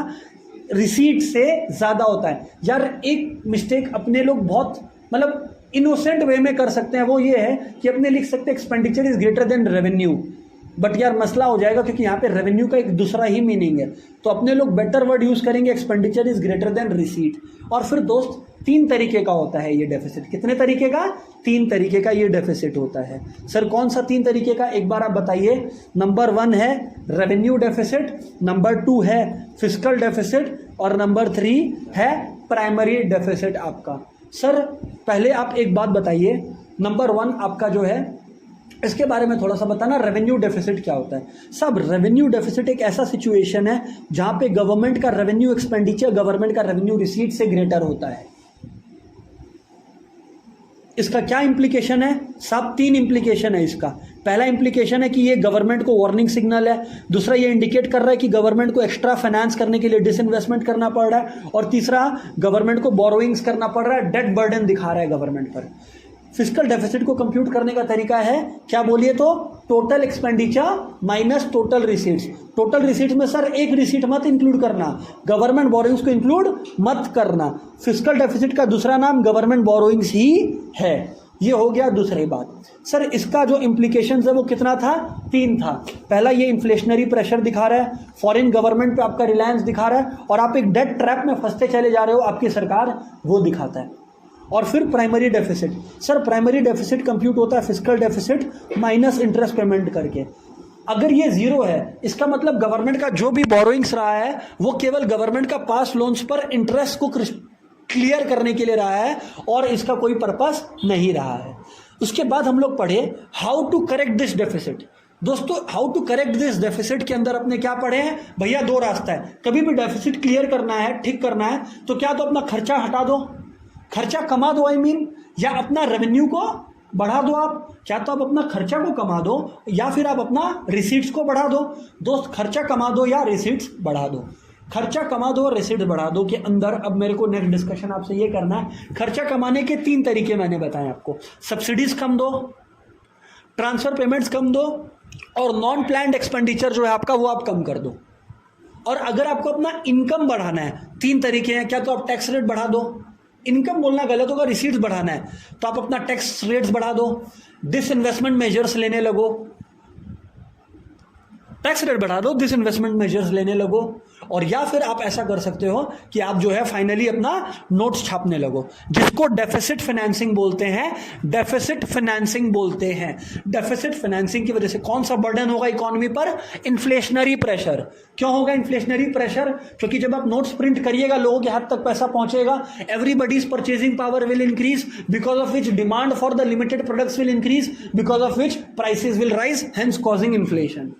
रिसीट से ज्यादा होता है। यार एक मिस्टेक अपने लोग बहुत मतलब इनोसेंट वे में कर सकते हैं, वो ये है कि अपने लिख सकते हैं expenditure is greater then revenue, but यार मसला हो जाएगा क्योंकि यहाँ पे रेवेन्यू का एक दूसरा ही मीनिंग है। तो अपने लोग बेटर वर्ड यूज करेंगे expenditure is greater then receipt. और फिर दोस्त 3 तरीके का होता है ये डेफिसिट। कितने तरीके का? 3 तरीके का ये डेफिसिट होता है। सर कौन सा 3 तरीके का, एक बार आप बताइए। नंबर 1 है रेवेन्यू डेफिसिट, नंबर 2 है फिस्कल डेफिसिट, और नंबर 3 है प्राइमरी डेफिसिट आपका। सर पहले आप एक बात बताइए, नंबर 1 आपका जो है इसके बारे में थोड़ा सा बताना, रेवेन्यू डेफिसिट क्या होता है। सब रेवेन्यू डेफिसिट एक ऐसा सिचुएशन है जहां पे गवर्नमेंट का रेवेन्यू एक्सपेंडिचर गवर्नमेंट का रेवेन्यू रिसीट से ग्रेटर होता है। इसका क्या इंप्लीकेशन है? सब 3 इंप्लीकेशन है इसका। पहला इंप्लीकेशन है कि ये गवर्नमेंट को वार्निंग सिग्नल है, दूसरा ये इंडिकेट कर रहा है कि गवर्नमेंट को एक्स्ट्रा फाइनेंस करने के लिए डिसइन्वेस्टमेंट करना पड़ रहा है, और तीसरा गवर्नमेंट को बोरोइंग्स करना पड़ रहा है, डेट बर्डन दिखा रहा है गवर्नमेंट पर। फिस्कल डेफिसिट को कंप्यूट करने का तरीका है क्या बोलिए तो total expenditure minus total receipts. Total receipts में सर एक रिसीट मत इंक्लूड करना, गवर्नमेंट बोरोइंग्स को इंक्लूड मत करना। फिस्कल डेफिसिट का दूसरा नाम गवर्नमेंट बोरोइंग्स ही है। ये हो गया दूसरी बात। सर इसका जो इम्प्लीकेशन है वो कितना था, 3 था। पहला ये इन्फ्लेशनरी प्रेशर दिखा रहा है, फॉरेन गवर्नमेंट पे आपका रिलायंस दिखा रहा है, और आप एक डेट ट्रैप में फंसते चले जा रहे हो आपकी सरकार, वो दिखाता है। और फिर primary deficit, sir primary deficit compute होता है fiscal deficit minus interest payment करके। अगर ये जीरो है इसका मतलब गवर्नमेंट का जो भी बोरोइंग्स रहा है वो केवल गवर्नमेंट का पास लोन्स पर इंटरेस्ट को क्लियर करने के लिए रहा है और इसका कोई पर्पस नहीं रहा है। उसके बाद हम लोग पढ़े how to correct this deficit. दोस्तों how to correct this deficit के अंदर अपने क्या पढ़े हैं भैया, 2 रास्ता है। कभी भी डेफिसिट क्लियर करना है, ठीक करना है, तो क्या तो अपना खर्चा हटा दो, खर्चा कमा दो आई मीन, या अपना रेवेन्यू को बढ़ा दो। आप क्या तो आप अपना खर्चा को कमा दो या फिर आप अपना रिसीट्स को बढ़ा दो। दोस्त खर्चा कमा दो या रिसीट्स बढ़ा दो, खर्चा कमा दो और रिसीट्स बढ़ा दो के अंदर अब मेरे को नेक्स्ट डिस्कशन आपसे ये करना है। खर्चा कमाने के 3 तरीके मैंने बताए आपको, सब्सिडीज कम दो, ट्रांसफर पेमेंट्स कम दो, और नॉन प्लान्ड एक्सपेंडिचर जो है आपका वो आप कम कर दो। और अगर आपको अपना इनकम बढ़ाना है, 3 तरीके हैं, क्या तो आप टैक्स रेट बढ़ा दो, इनकम बोलना गलत होगा, रिसीट्स बढ़ाना है तो आप अपना टैक्स रेट्स बढ़ा दो, डिसइन्वेस्टमेंट मेजर्स लेने लगो, टैक्स रेट बढ़ा दो, डिसइन्वेस्टमेंट मेजर्स लेने लगो, और या फिर आप ऐसा कर सकते हो कि आप जो है फाइनली अपना नोट्स छापने लगो, जिसको डेफिसिट फाइनेंसिंग बोलते हैं। डेफिसिट फाइनेंसिंग बोलते हैं। डेफिसिट फाइनेंसिंग की वजह से कौन सा बर्डन होगा इकोनॉमी पर, इन्फ्लेशनरी प्रेशर। क्यों होगा इन्फ्लेशनरी प्रेशर, क्योंकि जब आप नोट्स प्रिंट करिएगा लोगों के हाथ तक पैसा पहुंचेगा, everybody's purchasing power will increase, because of which demand for the limited products will increase, because of which prices will rise, hence causing inflation.